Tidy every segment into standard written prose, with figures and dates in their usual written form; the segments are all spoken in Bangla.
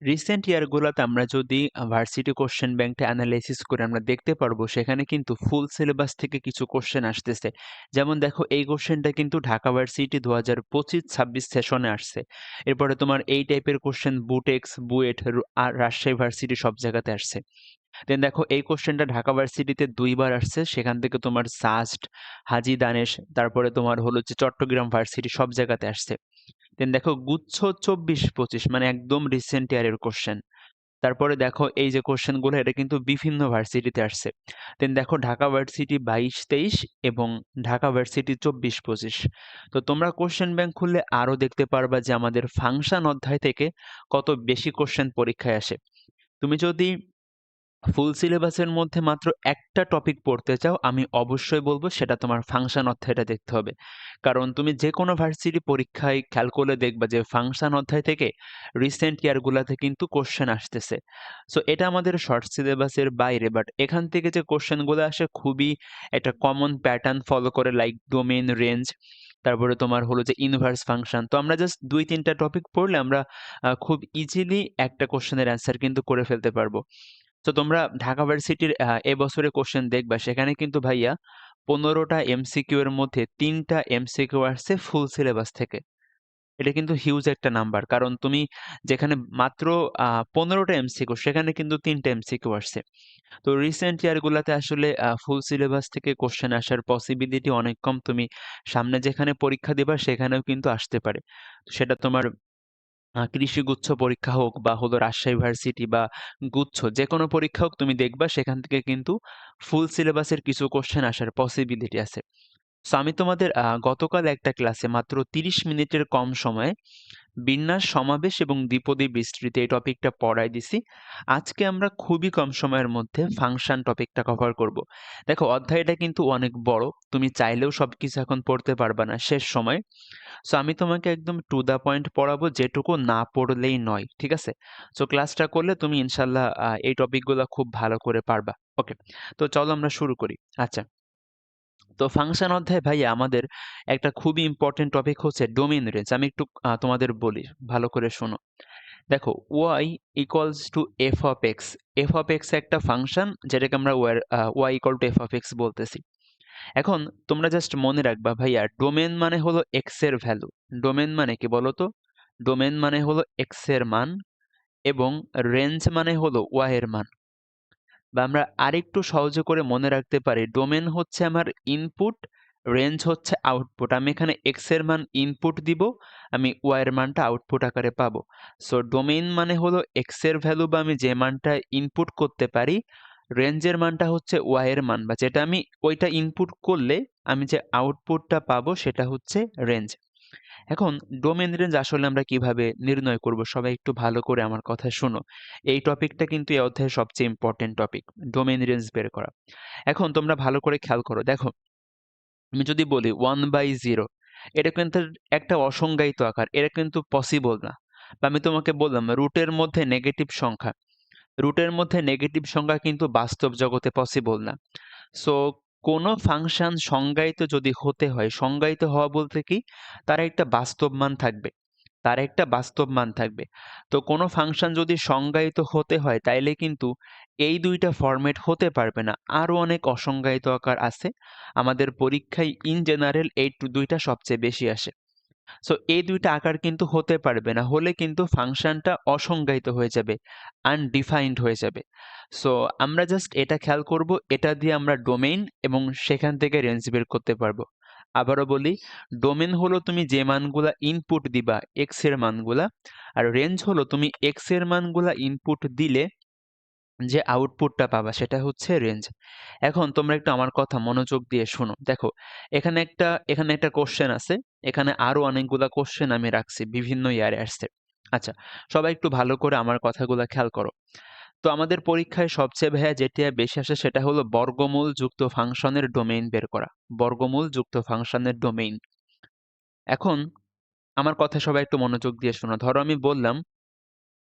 রিসেন্ট ইয়ারগুলাতে আমরা যদি ভার্সিটি কোশ্চেন ব্যাংকটা এনালাইসিস করে আমরা দেখতে পারবো সেখানে কিন্তু ফুল সিলেবাস থেকে কিছু কোশ্চেন আসতেছে। যেমন দেখো এই কোশ্চেনটা কিন্তু ঢাকা ভার্সিটি ২০২৫-২৬ সেশনে আসছে। এরপরে তোমার এই টাইপের কোশ্চেন বুটেক্স, বুয়েট আর রাজশাহী ভার্সিটি সব জায়গাতে আসছে। দেন দেখো এই কোশ্চেনটা ঢাকা ভার্সিটিতে ২ বার আসছে। সেখান থেকে তোমার সাস্ট, হাজী দানেশ, তারপরে তোমার হলো যে চট্টগ্রাম ভার্সিটি সব জায়গাতে আসছে। দেন দেখো গুচ্ছ ২৪-২৫ মানে একদম রিসেন্ট ইয়ারের কোশ্চেন। তারপরে দেখো এই যে কোশ্চেন গুলো এটা কিন্তু বিভিন্ন ভার্সিটিতে আসছে। দেন দেখো ঢাকা ভার্সিটি ২২-২৩ এবং ঢাকা ভার্সিটি ২৪-২৫। তো তোমরা কোশ্চেন ব্যাংক খুললে আরো দেখতে পারবা যে আমাদের ফাংশন অধ্যায় থেকে কত বেশি কোশ্চেন পরীক্ষায় আসে। তুমি যদি ফুল সিলেবাসের মধ্যে মাত্র একটা টপিক পড়তে চাও, আমি অবশ্যই বলবো সেটা তোমার ফাংশন অধ্যায়টা দেখতে হবে। কারণ তুমি যেকোনো ভার্সিটি পরীক্ষায় খেয়াল করলে দেখবা যে ফাংশন অধ্যায় থেকে রিসেন্ট ইয়ারগুলাতে কিন্তু কোশ্চেন আসতেছে। সো এটা আমাদের শর্ট সিলেবাসের বাইরে, বাট এখান থেকে যে কোশ্চেনগুলো আসে খুবই একটা কমন প্যাটার্ন ফলো করে, লাইক ডোমেইন, রেঞ্জ, তারপরে তোমার হলো যে ইনভার্স ফাংশন। তো আমরা জাস্ট ২-৩টা টপিক পড়লে আমরা খুব ইজিলি একটা কোশ্চেনের অ্যান্সার কিন্তু করে ফেলতে পারবো। তো তোমরা ঢাকা ভার্সিটির এবছরের কোশ্চেন দেখবা সেখানে কিন্তু ভাইয়া ১৫টা এমসিকিউ এর মধ্যে ৩টা এমসিকিউ আসছে ফুল সিলেবাস থেকে। এটা কিন্তু হিউজ একটা নাম্বার। কারণ তুমি যেখানে মাত্র ১৫টা এমসিকিউ সেখানে কিন্তু ৩টা এমসিকিউ আসছে। তো রিসেন্ট ইয়ার গুলাতে আসলে ফুল সিলেবাস থেকে কোশ্চেন আসার পসিবিলিটি অনেক কম। তুমি সামনে যেখানে পরীক্ষা দিবা সেখানেও কিন্তু আসতে পারে। তো সেটা তোমার কৃষি গুচ্ছ পরীক্ষা হোক বা হলো রাজশাহী ভার্সিটি বা গুচ্ছ যেকোনো পরীক্ষা হোক, তুমি দেখবা সেখান থেকে কিন্তু ফুল সিলেবাসের কিছু কোশ্চেন আসার পসিবিলিটি আছে। সো আমি তোমাদের গতকাল একটা ক্লাসে মাত্র ৩০ মিনিটের কম সময়ে বিন্যাস, সমাবেশ এবং দ্বিপদী বিস্তৃতি এই টপিকটা পড়ায় দিছি। আজকে আমরা খুবই কম সময়ের মধ্যে ফাংশন টপিকটা কভার করব। দেখো অধ্যায়টা কিন্তু অনেক বড়, তুমি চাইলেও সবকিছু এখন পড়তে পারবা না শেষ সময়। সো আমি তোমাকে একদম টু দ্য পয়েন্ট পড়াবো, যেটুকু না পড়লেই নয়, ঠিক আছে? সো ক্লাসটা করলে তুমি ইনশাল্লাহ এই টপিকগুলো খুব ভালো করে পারবা। ওকে, তো চলো আমরা শুরু করি। আচ্ছা, তো ফাংশন অধ্যায় ভাইয়া আমাদের একটা খুবই ইম্পর্টেন্ট টপিক হচ্ছে ডোমেইন রেঞ্জ। আমি একটু তোমাদের বলি, ভালো করে শোনো। দেখো y equals to F of x. F of x একটা ফাংশন যেটাকে আমরা y equal to F of x বলতেছি। এখন তোমরা জাস্ট মনে রাখবা ভাইয়া, ডোমেন মানে হলো এক্স এর ভ্যালু। ডোমেন মানে কি বলতো? ডোমেন মানে হলো এক্স এর মান এবং রেঞ্জ মানে হলো ওয়াই এর মান। বা আমরা আরেকটু সহজে করে মনে রাখতে পারি, ডোমেন হচ্ছে আমার ইনপুট, রেঞ্জ হচ্ছে আউটপুট। আমি এখানে এক্স এর মান ইনপুট দিব, আমি ওয়াই এর মানটা আউটপুট আকারে পাবো। সো ডোমেইন মানে হলো এক্স এর ভ্যালু বা আমি যে মানটা ইনপুট করতে পারি, রেঞ্জের মানটা হচ্ছে ওয়াই এর মান বা যেটা আমি ওইটা ইনপুট করলে আমি যে আউটপুটটা পাবো সেটা হচ্ছে রেঞ্জ। এখন ডোমেন রেঞ্জ আসলে আমরা কিভাবে নির্ণয় করব, সবাই একটু ভালো করে আমার কথা শোনো। এই টপিকটা কিন্তু এই অধ্যায়ের সবচেয়ে ইম্পর্টেন্ট টপিক, ডোমেন রেঞ্জ বের করা। এখন তোমরা ভালো করে খেয়াল করো, দেখো আমি যদি বলি 1/0, এটা কিন্তু একটা অসংজ্ঞায়িত আকার, এটা কিন্তু পসিবল না। বা আমি তোমাকে বললাম রুটের মধ্যে নেগেটিভ সংখ্যা, রুটের মধ্যে নেগেটিভ সংখ্যা কিন্তু বাস্তব জগতে পসিবল না। সো কোনো ফাংশন সংজ্ঞায়িত যদি হতে হয়, সংজ্ঞায়িত হওয়া বলতে কি, তার একটা বাস্তব মান থাকবে, তার একটা বাস্তব মান থাকবে। তো কোনো ফাংশন যদি সংজ্ঞায়িত হতে হয় তাইলে কিন্তু এই দুইটা ফরম্যাট হতে পারবে না, আরো অনেক অসংজ্ঞায়িত আকার আছে। আমাদের পরীক্ষায় ইন জেনারেল এই দুইটা সবচেয়ে বেশি আসে। সো এই দুইটা আকার কিন্তু হতে পারবে না, হলে কিন্তু ফাংশনটা অসংজ্ঞায়িত হয়ে যাবে, আনডিফাইন্ড হয়ে যাবে। সো আমরা জাস্ট এটা খেয়াল করব, এটা দিয়ে আমরা ডোমেইন এবং সেখান থেকে রেঞ্জ বের করতে পারবো। আবারও বলি, ডোমেন হলো তুমি যে মানগুলা ইনপুট দিবা এক্স এর মানগুলা, আর রেঞ্জ হলো তুমি এক্স এর মানগুলা ইনপুট দিলে যে আউটপুটটা পাবা সেটা হচ্ছে রেঞ্জ। এখন তোমরা একটু আমার কথা মনোযোগ দিয়ে শোনো। দেখো এখানে একটা কোশ্চেন আছে, এখানে আরো অনেকগুলা কোশ্চেন আমি রাখছি, বিভিন্ন ইয়ারে আসছে। আচ্ছা, সবাই একটু ভালো করে আমার কথাগুলা খেয়াল করো। তো আমাদের পরীক্ষায় সবচেয়ে ভাইয়া যেটা বেশি আসে সেটা হলো বর্গমূল যুক্ত ফাংশনের ডোমেইন বের করা। বর্গমূল যুক্ত ফাংশনের ডোমেইন। এখন আমার কথা সবাই একটু মনোযোগ দিয়ে শোনো। ধরো আমি বললাম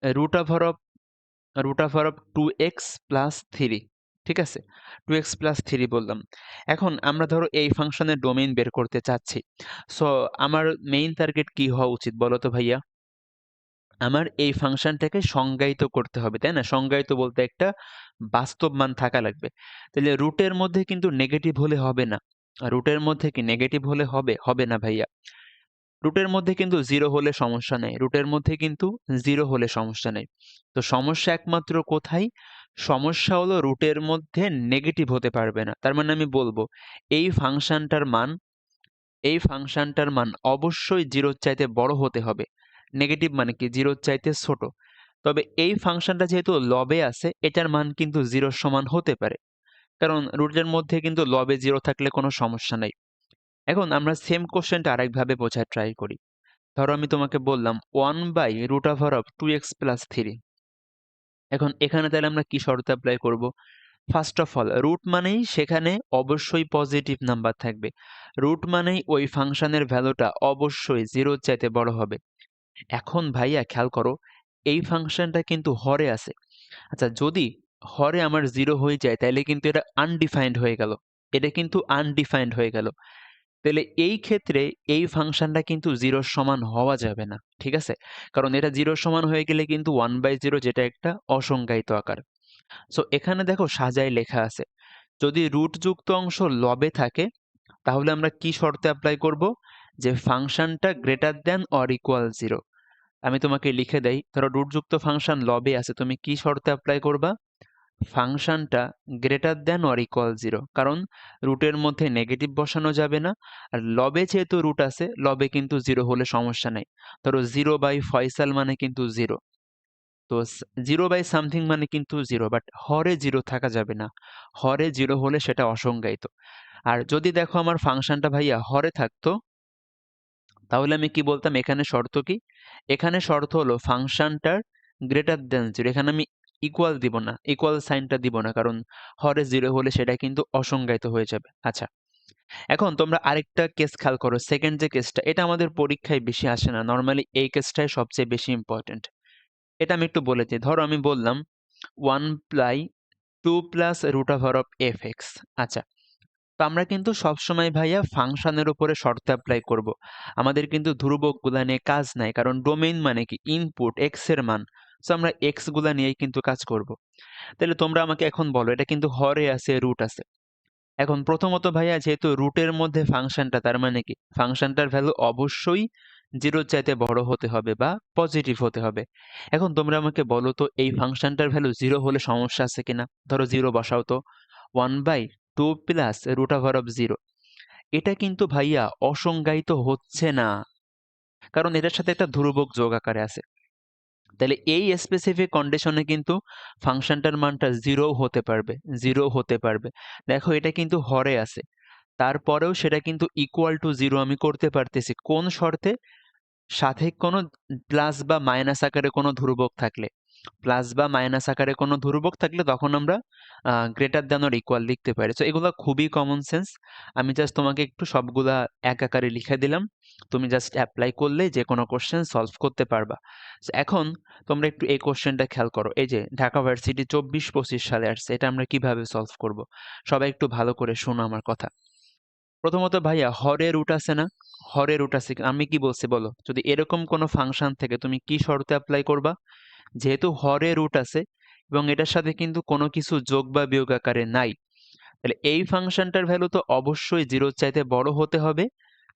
root over of 2x plus 3, ঠিক আছে? 2x প্লাস 3 বললাম। এখন আমরা ধরো এই ফাংশনের ডোমেইন বের করতে চাচ্ছি। সো আমার মেইন টার্গেট কি হওয়া উচিত বলো তো ভাইয়া? আমার এই ফাংশনটাকে সংজ্ঞায়িত করতে হবে, তাই না? সংজ্ঞায়িত বলতে একটা বাস্তব মান থাকা লাগবে। তাহলে রুটের মধ্যে কিন্তু নেগেটিভ হলে হবে না। রুটের মধ্যে কি নেগেটিভ হলে হবে? হবে না ভাইয়া। রুটের মধ্যে কিন্তু 0 হলে সমস্যা নেই। রুটের মধ্যে কিন্তু 0 হলে সমস্যা নেই। তো সমস্যা একমাত্র কোথায়? সমস্যা হলো রুটের মধ্যে নেগেটিভ হতে পারবে না। তার মানে আমি বলবো এই ফাংশনটার মান এই ফাংশনটার মান অবশ্যই 0 এর চাইতে বড় হতে হবে। নেগেটিভ মানে কি? 0 এর চাইতে ছোট। তবে এই ফাংশনটা যেহেতু লবে আছে, এটার মান কিন্তু 0 এর সমান হতে পারে। কারণ রুটের মধ্যে কিন্তু লবে 0 থাকলে কোনো সমস্যা নাই। এখন আমরা সেম কোয়েশ্চেনটা আরেকভাবে বোঝার ট্রাই করি। ধরো আমি তোমাকে বললাম 1/√2x + 3। এখন এখানে তাহলে আমরা কি শর্ত এপ্লাই করব? ফার্স্ট অফ অল রুট মানেই সেখানে অবশ্যই পজিটিভ নাম্বার থাকবে। রুট মানেই ওই ফাংশনের ভ্যালুটা অবশ্যই 0 এর চাইতে বড় হবে। এখন ভাইয়া খেয়াল করো, এই ফাংশনটা কিন্তু হরে আছে। আচ্ছা যদি হরে আমার 0 হয়ে যায় তাইলে কিন্তু এটা আনডিফাইন্ড হয়ে গেল। এটা কিন্তু আনডিফাইন্ড হয়ে গেল। তাহলে এই ক্ষেত্রে এই ফাংশনটা কিন্তু 0 এর সমান হওয়া যাবে না। ঠিক আছে? কারণ এটা 0 এর সমান হয়ে গেলে কিন্তু 1/0 যেটা একটা অসংজ্ঞায়িত আকার। সো এখানে দেখো সাজায় লেখা আছে। যদি রুটযুক্ত অংশ লবে থাকে তাহলে আমরা কি শর্তে এপ্লাই করব? যে ফাংশনটা গ্রেটার দ্যান অর ইকুয়াল 0। আমি তোমাকে লিখে দেই। ধরো রুটযুক্ত ফাংশন লবে আছে, তুমি কি শর্তে এপ্লাই করবা? ফাংশনটা গ্রেটার দ্যান অর ইকুয়াল 0। কারণ রুটের মধ্যে নেগেটিভ বসানো যাবে না। আর লবে যেহেতু রুট আছে, লবে কিন্তু 0 হলে সমস্যা নাই। ধরো 0/ফয়সাল মানে কিন্তু 0। তো 0/সামথিং মানে কিন্তু 0, বাট হরে 0 থাকা যাবে না। হরে 0 হলে সেটা অসংজ্ঞায়িত। আর যদি দেখো আমার ফাংশনটা ভাইয়া হরে থাকতো, তাহলে আমি কি বলতাম? এখানে শর্ত কি? এখানে শর্ত হলো ফাংশনটার গ্রেটার দ্যান 0। এখানে আমি ইকুয়াল দিব না, ইকুয়াল সাইনটা দিব না, কারণ হরে 0 হলে সেটা কিন্তু অসংজ্ঞায়িত হয়ে যাবে। আচ্ছা, এখন তোমরা আরেকটা কেস খেয়াল করো। সেকেন্ড যে কেসটা, এটা আমাদের পরীক্ষায় বেশি আসে না। নরমালি এই কেসটাই সবচেয়ে বেশি ইম্পর্টেন্ট। এটা আমি একটু বলে দিই। ধরো আমি বললাম 1/2 + √f(x). আচ্ছা, তো আমরা কিন্তু সবসময় ভাইয়া ফাংশনের উপরে শর্ত এপ্লাই করব। আমাদের কিন্তু ধ্রুবকগুলা নিয়ে কাজ নাই। কারণ ডোমেইন মানে কি? ইনপুট x এর মান। সো আমরা x গুলা নিয়েই কিন্তু কাজ করব। তাহলে তোমরা আমাকে এখন বলো, এটা কিন্তু হরে আছে, রুট আছে। এখন প্রথমত ভাইয়া যেহেতু রুটের মধ্যে ফাংশনটা, তার মানে কি? ফাংশনটার ভ্যালু অবশ্যই 0 এর চাইতে বড় হতে হবে বা পজিটিভ হতে হবে। এখন তোমরা আমাকে বলো তো এই ফাংশনটার ভ্যালু 0 হলে সমস্যা আছে কিনা? ধরো 0 বসাও তো। 1/2 + √0। এটা কিন্তু ভাইয়া অসংজ্ঞায়িত হচ্ছে না। কারণ এটার সাথে একটা ধ্রুবক যোগ আকারে আছে। তাহলে এই স্পেসিফিক কন্ডিশনে কিন্তু ফাংশনটার মানটা 0 হতে পারবে, 0 হতে পারবে। দেখো এটা কিন্তু হরে আছে। তারপরেও সেটা কিন্তু ইকুয়াল টু 0 আমি করতে পারতেছি। কোন শর্তে? সাথে কোনো প্লাস বা মাইনাস আকারে কোনো ধ্রুবক থাকলে। প্লাস বা মাইনাস আকারে কোনো ধ্রুবক থাকলে তখন আমরা গ্রেটার দ্যান অর ইকুয়াল লিখতে পারি। সো এগুলা খুবই কমন সেন্স। আমি জাস্ট তোমাকে একটু সবগুলা এক আকারে লিখে দিলাম। তুমি জাস্ট এপ্লাই করলেই যেকোনো কোয়েশ্চেন সলভ করতে পারবা। সো এখন তোমরা একটু এই কোয়েশ্চেনটা খেয়াল করো। এই যে ঢাকা ভার্সিটি 24-25 সালে আসছে। এটা আমরা কিভাবে সলভ করব? সবাই একটু ভালো করে শোনো আমার কথা। প্রথমত ভাইয়া হরে রুট আছে না? হরে রুট আছে। আমি কি বলছি বলো? যদি এরকম কোনো ফাংশন থেকে তুমি কি শর্তে এপ্লাই করবা? যেহেতু হরে রুট আছে এবং এটার সাথে কিন্তু কোনো কিছু যোগ বা বিয়োগ আকারে নাই, তাহলে এই ফাংশনটার ভ্যালু তো অবশ্যই 0 এর চাইতে বড় হতে হবে,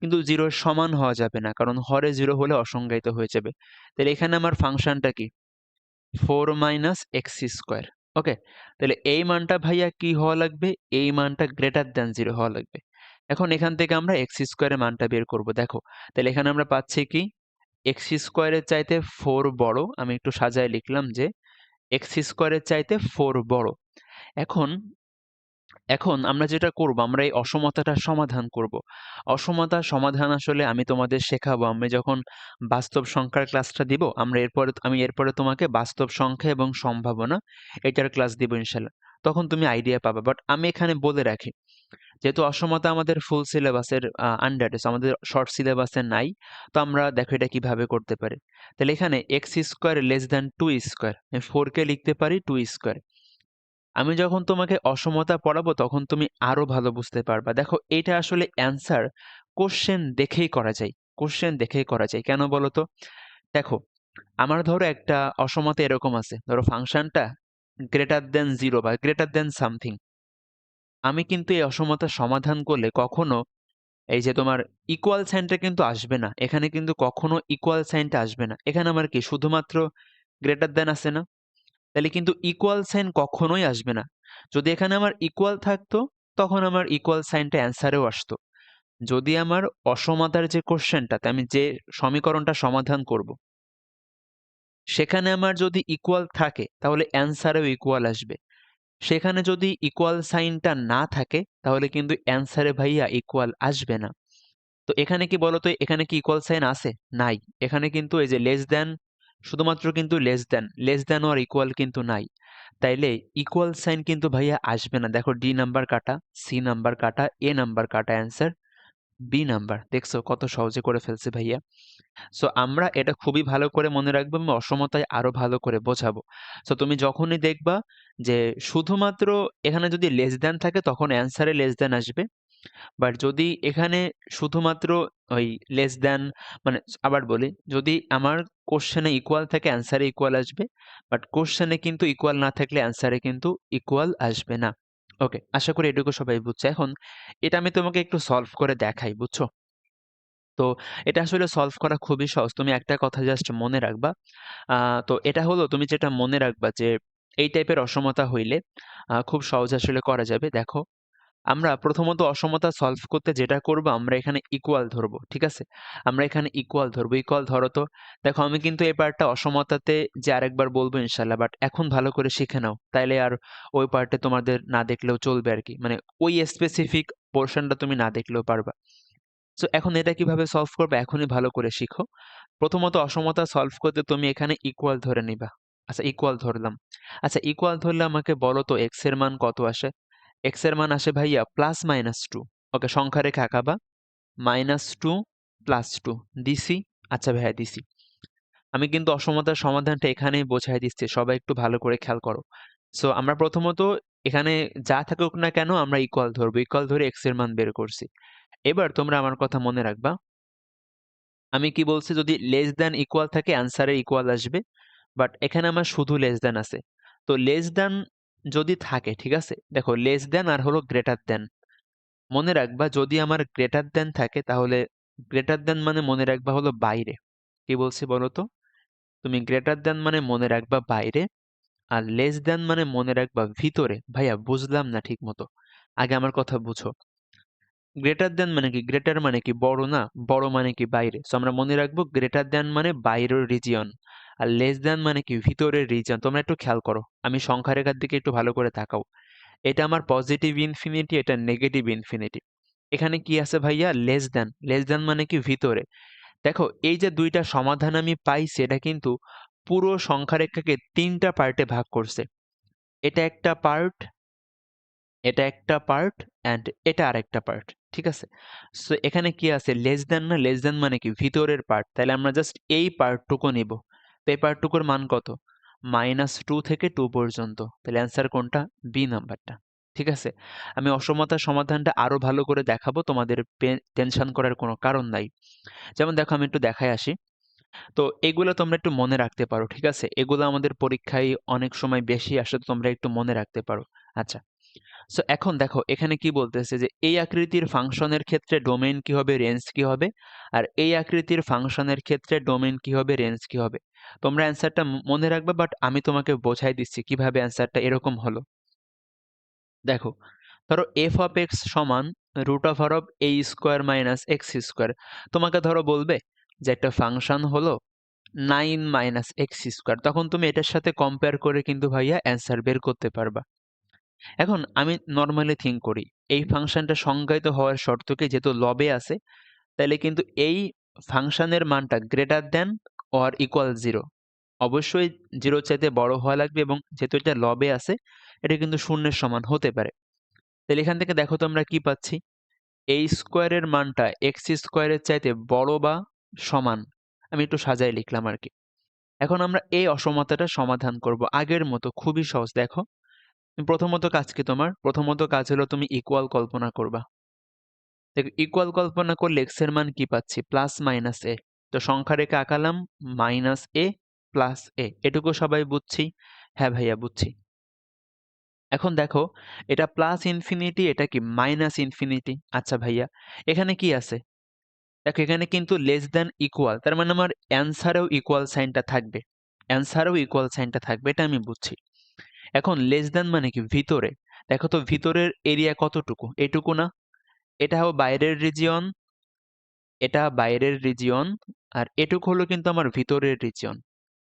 কিন্তু 0 এর সমান হওয়া যাবে না। কারণ হরে 0 হলে অসংজ্ঞায়িত হয়ে যাবে। তাহলে এখানে আমার ফাংশনটা কি? 4 - x²। ওকে? তাহলে এই মানটা ভাইয়া কি হওয়া লাগবে? এই মানটা গ্রেটার দ্যান 0 হওয়া লাগবে। এখন এখান থেকে আমরা x² এর মানটা বের করব। দেখো, তাহলে এখানে আমরা পাচ্ছি কি? x² এর চাইতে 4 বড়। আমি একটু সাজায় লিখলাম যে x² এর চাইতে 4 বড়। এখন এখন আমরা যেটা করব, আমরা এই অসমতাটার সমাধান করব। অসমতার সমাধান আসলে আমি তোমাদের শেখাবো। আমি যখন বাস্তব সংখ্যার ক্লাসটা দিব, আমি এরপরে তোমাকে বাস্তব সংখ্যা এবং সম্ভাবনা এটার ক্লাস দিব ইনশাআল্লাহ। তখন তুমি আইডিয়া পাবা। বাট আমি এখানে বলে রাখি, যেহেতু অসমতা আমাদের ফুল সিলেবাসের আন্ডারে, সো আমাদের শর্ট সিলেবাসে নাই, তো আমরা দেখো এটা কিভাবে করতে পারি। তাহলে এখানে x² < 2²। আমি 4 কে লিখতে পারি 2²। আমি যখন তোমাকে অসমতা পড়াবো তখন তুমি আরো ভালো বুঝতে পারবা। দেখো এটা আসলে অ্যান্সার কোশ্চেন দেখেই করা যায়। কোশ্চেন দেখেই করা যায়। কেন বলো তো? দেখো আমার ধরো একটা অসমতা এরকম আছে, ধরো ফাংশনটা গ্রেটার দেন 0 বা গ্রেটার দেন সামথিং। আমি কিন্তু এই অসমতার সমাধান করলে কখনো এই যে তোমার ইকুয়াল সাইনটা কিন্তু আসবে না। এখানে কিন্তু কখনো ইকুয়াল সাইনটা আসবে না। এখানে আমার কি শুধুমাত্র গ্রেটার দেন আছে না? তাহলে কিন্তু ইকুয়াল সাইন কখনোই আসবে না। যদি এখানে আমার ইকুয়াল থাকতো, তখন আমার ইকুয়াল সাইনটা অ্যান্সারেও আসতো। যদি আমার অসমতার যে কোশ্চেনটাতে আমি যে সমীকরণটা সমাধান করব, সেখানে আমার যদি ইকুয়াল থাকে তাহলে অ্যান্সারেও ইকুয়াল আসবে। সেখানে যদি ইকুয়াল সাইনটা না থাকে তাহলে কিন্তু অ্যান্সারে ভাইয়া ইকুয়াল আসবে না। তো এখানে কি বলতো, এখানে কি ইকুয়াল সাইন আছে? নাই। এখানে কিন্তু এই যে লেস দ্যান, শুধুমাত্র কিন্তু লেস দ্যান আর ইকুয়াল কিন্তু নাই। তাইলে ইকুয়াল সাইন কিন্তু ভাইয়া আসবে না। দেখো ডি নাম্বার কাটা, সি নাম্বার কাটা, এ নাম্বার কাটা, অ্যান্সার বি নাম্বার। দেখছো কত সহজে করে ফেলছে ভাইয়া। সো আমরা এটা খুবই ভালো করে মনে রাখবো এবং অসমতায় আরো ভালো করে বোঝাবো। সো তুমি যখনই দেখবা যে শুধুমাত্র এখানে যদি লেস দ্যান থাকে তখন অ্যান্সারে লেস দ্যান আসবে। বাট যদি এখানে শুধুমাত্র ওই লেস দ্যান মানে, আবার বলি, যদি আমার কোশ্চেনে ইকুয়াল থাকে অ্যান্সারে ইকুয়াল আসবে। বাট কোশ্চেনে কিন্তু ইকুয়াল না থাকলে অ্যান্সারে কিন্তু ইকুয়াল আসবে না। ওকে, আশা করি এটুকু সবাই বুঝছে। এখন এটা আমি তোমাকে একটু সলভ করে দেখাই, বুঝছো? তো এটা আসলে সলভ করা খুবই সহজ। তুমি একটা কথা জাস্ট মনে রাখবা। আ তো এটা হলো, তুমি যেটা মনে রাখবা যে এই টাইপের অসমতা হইলে খুব সহজে আসলে করা যাবে। দেখো, আমরা প্রথমত অসমতা সলভ করতে যেটা করব, আমরা এখানে ইকুয়াল ধরবো। ঠিক আছে? আমরা এখানে ইকুয়াল ধরবো। ইকুয়াল ধরো তো। দেখো আমি কিন্তু এই পার্টটা অসমতাতে যে আরেকবার বলবো ইনশাআল্লাহ। বাট এখন ভালো করে শিখে নাও। তাইলে আর ওই পার্টে তোমাদের না দেখলেও চলবে আরকি। মানে ওই স্পেসিফিক পোরশনটা তুমি না দেখলেও পারবা। সো এখন এটা কিভাবে সলভ করবে এখনই ভালো করে শিখো। প্রথমত অসমতা সলভ করতে তুমি এখানে ইকুয়াল ধরে নিবা। আচ্ছা ইকুয়াল ধরলাম। আচ্ছা ইকুয়াল ধরলে আমাকে বলো তো x এর মান কত আসে? x এর মান আসে ভাইয়া +-2। ওকে, সংখ্যা রেখে আঁকাবা। -2 +2 দিছি? আচ্ছা ভাইয়া দিছি। আমি কিন্তু অসমতার সমাধানটা এখানেই বোঝায় দিচ্ছি। সবাই একটু ভালো করে খেয়াল করো। সো আমরা প্রথমত এখানে যা থাকুক না কেন আমরা ইকুয়াল ধরবো। ইকুয়াল ধরে x এর মান বের করছি। এবার তোমরা আমার কথা মনে রাখবা। আমি কি বলছি, যদি লেস দ্যান ইকুয়াল থাকে অ্যান্সারে ইকুয়াল আসবে। বাট এখানে আমার শুধু লেস দ্যান আছে। তো লেস দ্যান যদি থাকে, ঠিক আছে? দেখো লেস দ্যান আর হলো গ্রেটার দ্যান। মনে রাখবা যদি আমার গ্রেটার দ্যান থাকে তাহলে গ্রেটার দ্যান মানে মনে রাখবা হলো বাইরে। কি বলছি বলো তো? তুমি গ্রেটার দ্যান মানে মনে রাখবা বাইরে, আর লেস দ্যান মানে মনে রাখবা ভিতরে। ভাইয়া বুঝলাম না ঠিক মতো। আগে আমার কথা বুঝো। গ্রেটার দ্যান মানে কি? গ্রেটার মানে কি? বড় না? বড় মানে কি? বাইরে। সো আমরা মনে রাখবো গ্রেটার দ্যান মানে বাইরের রিজিয়ন। আর লেস দ্যান মানে কি? ভিতরের রিজিয়ন। তোমরা একটু খেয়াল করো। আমি সংখ্যা রেখার দিকে একটু ভালো করে তাকাও। এটা আমার পজিটিভ ইনফিনিটি, এটা নেগেটিভ ইনফিনিটি। এখানে কি আছে ভাইয়া? Less than. লেস দ্যান মানে কি? ভিতরে। দেখো এই যে ২ টা সমাধান আমি পাইছি, এটা কিন্তু পুরো সংখ্যা রেখাকে ৩ টা পার্টে ভাগ করছে। এটা একটা পার্ট, এটা একটা পার্ট অ্যান্ড এটা আরেকটা পার্ট। ঠিক আছে? সো এখানে কি আছে? লেস দ্যান না? লেস দ্যান মানে কি? ভিতরের পার্ট। তাইলে আমরা জাস্ট এই পার্টটুকু নিব। তো এই পার্টটুকুর মান কত? -2 থেকে 2 পর্যন্ত। তাহলে অ্যান্সার কোনটা? বি নাম্বারটা। ঠিক আছে? আমি অসমতার সমাধানটা আরো ভালো করে দেখাবো। তোমাদের টেনশন করার কোনো কারণ নাই। যেমন দেখো আমি একটু দেখায় আসি। তো এগুলো তোমরা একটু মনে রাখতে পারো। ঠিক আছে? এগুলো আমাদের পরীক্ষায় অনেক সময় বেশি আসে, তো তোমরা একটু মনে রাখতে পারো। আচ্ছা। সো এখন দেখো এখানে কি বলতেছে যে এই আকৃতির ফাংশনের ক্ষেত্রে ডোমেইন কি হবে, রেঞ্জ কি হবে, আর এই আকৃতির ফাংশনের ক্ষেত্রে ডোমেইন কি হবে, রেঞ্জ কি হবে। তোমরা অ্যান্সারটা মনে রাখবে, বাট আমি তোমাকে বোঝাই দিচ্ছি কিভাবে অ্যান্সারটা এরকম হলো। দেখো, ধরো f of x সমান √a² - তোমাকে ধরো বলবে যে একটা ফাংশন হলো 9 - x², তখন তুমি এটার সাথে কম্পেয়ার করে কিন্তু ভাইয়া অ্যান্সার বের করতে পারবা। এখন আমি নরমালি থিংক করি, এই ফাংশনটা সংজ্ঞায়িত হওয়ার শর্ত কি? যেহেতু লবে আছে, তাইলে কিন্তু এই ফাংশনের মানটা গ্রেটার দ্যান অর ইকুয়াল 0। অবশ্যই 0 এর চাইতে বড় হওয়া লাগবে এবং যেহেতু এটা লবে আছে, এটা কিন্তু শূন্যের সমান হতে পারে। তাহলে এখান থেকে দেখো তো আমরা কি পাচ্ছি? এই স্কোয়ারের মানটা এক্স স্কোয়ারের চাইতে বড় বা সমান। আমি একটু সাজায় লিখলাম আরকি। এখন আমরা এই অসমতাটা সমাধান করব আগের মতো, খুবই সহজ। দেখো, প্রথমত কাজ কি তোমার? প্রথমত কাজ হলো তুমি ইকুয়াল কল্পনা করবা। দেখো ইকুয়াল কল্পনা করলে x এর মান কি পাচ্ছি? +-a। তো সংখ্যা রেখে আঁকালাম -a প্লাস এ, এটুকু সবাই বুঝছি? হ্যাঁ ভাইয়া বুঝছি। এখন দেখো এটা প্লাস ইনফিনিটি, এটা কি মাইনাস ইনফিনিটি। আচ্ছা ভাইয়া এখানে কি আছে? দেখো এখানে কিন্তু লেস দ্যান ইকুয়াল, তার মানে আমার অ্যান্সারেও ইকুয়াল সাইনটা থাকবে, অ্যান্সারেও ইকুয়াল সাইনটা থাকবে, এটা আমি বুঝছি। এখন লেস দ্যান মানে কি ভিতরে, দেখো তো ভিতরের এরিয়া কতটুকু, এটুকু না? এটাও বাইরের রিজিয়ন, এটা বাইরের রিজিয়ন, আর এটুকু হলো কিন্তু আমার ভিতরের রিজিয়ন।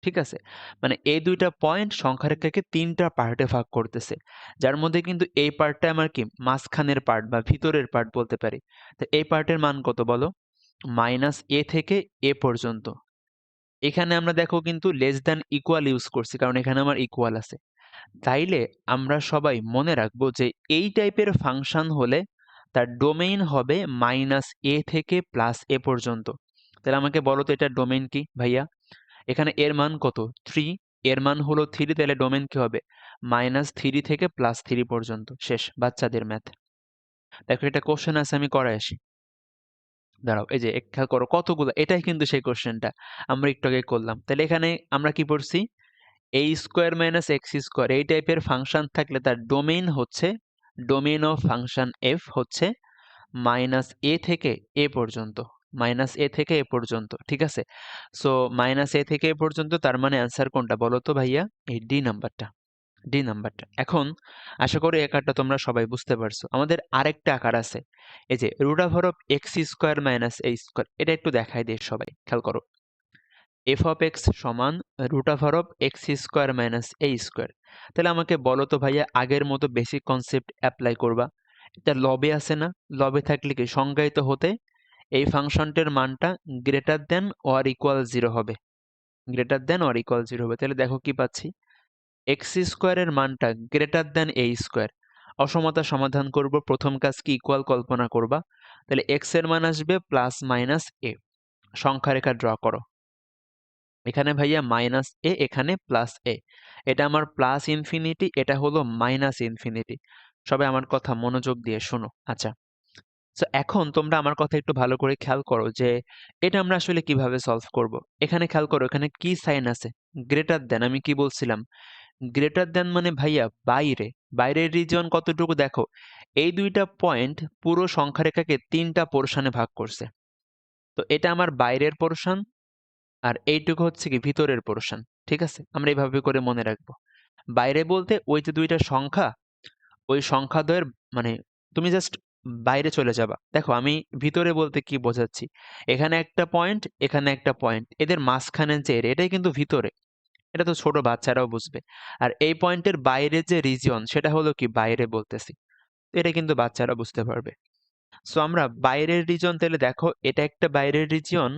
ঠিক আছে, মানে এই দুইটা পয়েন্ট সংখ্যারেখাকে তিনটা পার্টে ভাগ করতেছে, যার মধ্যে কিন্তু এই পার্টটা আমার কি মাঝখানের পার্ট বা ভিতরের পার্ট বলতে পারি। তো এই পার্টের মান কত বলো? মাইনাস এ থেকে এ পর্যন্ত। এখানে আমরা দেখো কিন্তু লেস দ্যান ইকুয়াল ইউজ করছি, কারণ এখানে আমার ইকুয়াল আছে। তাইলে আমরা সবাই মনে রাখবো যে এই টাইপের ফাংশন হলে তার ডোমেইন হবে মাইনাস এ থেকে প্লাস এ পর্যন্ত। তাহলে আমাকে বলো তো এটার ডোমেইন কি ভাইয়া? এখানে এর মান কত? 3, এর মান হলো 3, তাহলে ডোমেইন কি হবে? -3 থেকে +3 পর্যন্ত। শেষ, বাচ্চাদের ম্যাথ। দেখো এটা কোশ্চেন আছে, আমি করাই আসি। দাঁড়াও, এই যে খেয়াল করো কতগুলো, এটাই কিন্তু সেই কোশ্চেনটা আমরা একটু আগে করলাম। তাহলে এখানে আমরা কি পড়ছি? a square minus x square, এই টাইপের ফাংশন থাকলে তার ডোমেইন হচ্ছে, ডোমেইন অফ ফাংশন এফ হচ্ছে মাইনাস এ থেকে এ পর্যন্ত, মাইনাস এ থেকে এ পর্যন্ত। ঠিক আছে, সো মাইনাস এ থেকে এ পর্যন্ত, তার মানে অ্যান্সার কোনটা বলো তো ভাইয়া? এই ডি নাম্বারটা, ডি নাম্বারটা। এখন আশা করি এই আকারটা তোমরা সবাই বুঝতে পারছো। আমাদের আরেকটা আকার আছে, এই যে root over of x square minus a square, এটা একটু দেখাই দিই সবাই, খেয়াল করো। এফ অফ এক্স সমান root over of x square minus a square. তাহলে আমাকে বলো তো ভাইয়া, আগের মতো বেসিক কনসেপ্ট অ্যাপ্লাই করবা। এটা লবে আছে না? লবে থাকলে কি সংজ্ঞায়িত হতে এই ফাংশনটার মানটা গ্রেটার দেন অর ইকুয়াল 0 হবে, গ্রেটার দেন অর ইকুয়াল 0 হবে। তাহলে দেখো কি পাচ্ছি, এক্স স্কোয়ারের মানটা গ্রেটার দেন এ স্কোয়ার। অসমতা সমাধান করব, প্রথম কাজ কি ইকুয়াল কল্পনা করবা। তাহলে এক্স এর মান আসবে প্লাস মাইনাস এ, সংখ্যা রেখা ড্র করো। এখানে ভাইয়া মাইনাস এ, এখানে প্লাস এ, এটা আমার প্লাস ইনফিনিটি, এটা হলো মাইনাস ইনফিনিটি। সবাই আমার কথা মনোযোগ দিয়ে শোনো। আচ্ছা, সো এখন তোমরা আমার কথা একটু ভালো করে খেয়াল করো যে এটা আমরা আসলে কিভাবে সলভ করব। এখানে খেয়াল করো, এখানে কি সাইন আছে? Greater than. আমি কি বলছিলাম? গ্রেটার দেন মানে ভাইয়া বাইরে, বাইরের রিজন কতটুকু দেখো, এই দুইটা পয়েন্ট পুরো সংখ্যা রেখাকে তিনটা পোর্শনে ভাগ করছে। তো এটা আমার বাইরের পোর্শন, আর এইটুকু হচ্ছে কি ভিতরের পোর্শন। ঠিক আছে, আমরা এইভাবে করে মনে রাখবো। বাইরে বলতে ওই যে দুইটা সংখ্যা, ওই সংখ্যাদ্বয়ের মানে তুমি জাস্ট বাইরে চলে যাবা। দেখো আমি ভিতরে বলতে কি বোঝাচ্ছি, এখানে একটা পয়েন্ট, এখানে একটা পয়েন্ট, এদের মাঝখানে যে area, এটাই কিন্তু ভিতরে। এটা তো ছোট বাচ্চারাও বুঝবে। আর এই পয়েন্টের বাইরে যে রিজিয়ন, সেটা হলো কি বাইরে বলতেছি, তো এটা কিন্তু বাচ্চারা বুঝতে পারবে। সো আমরা বাইরের রিজন, তাহলে দেখো এটা একটা বাইরের রিজিয়ন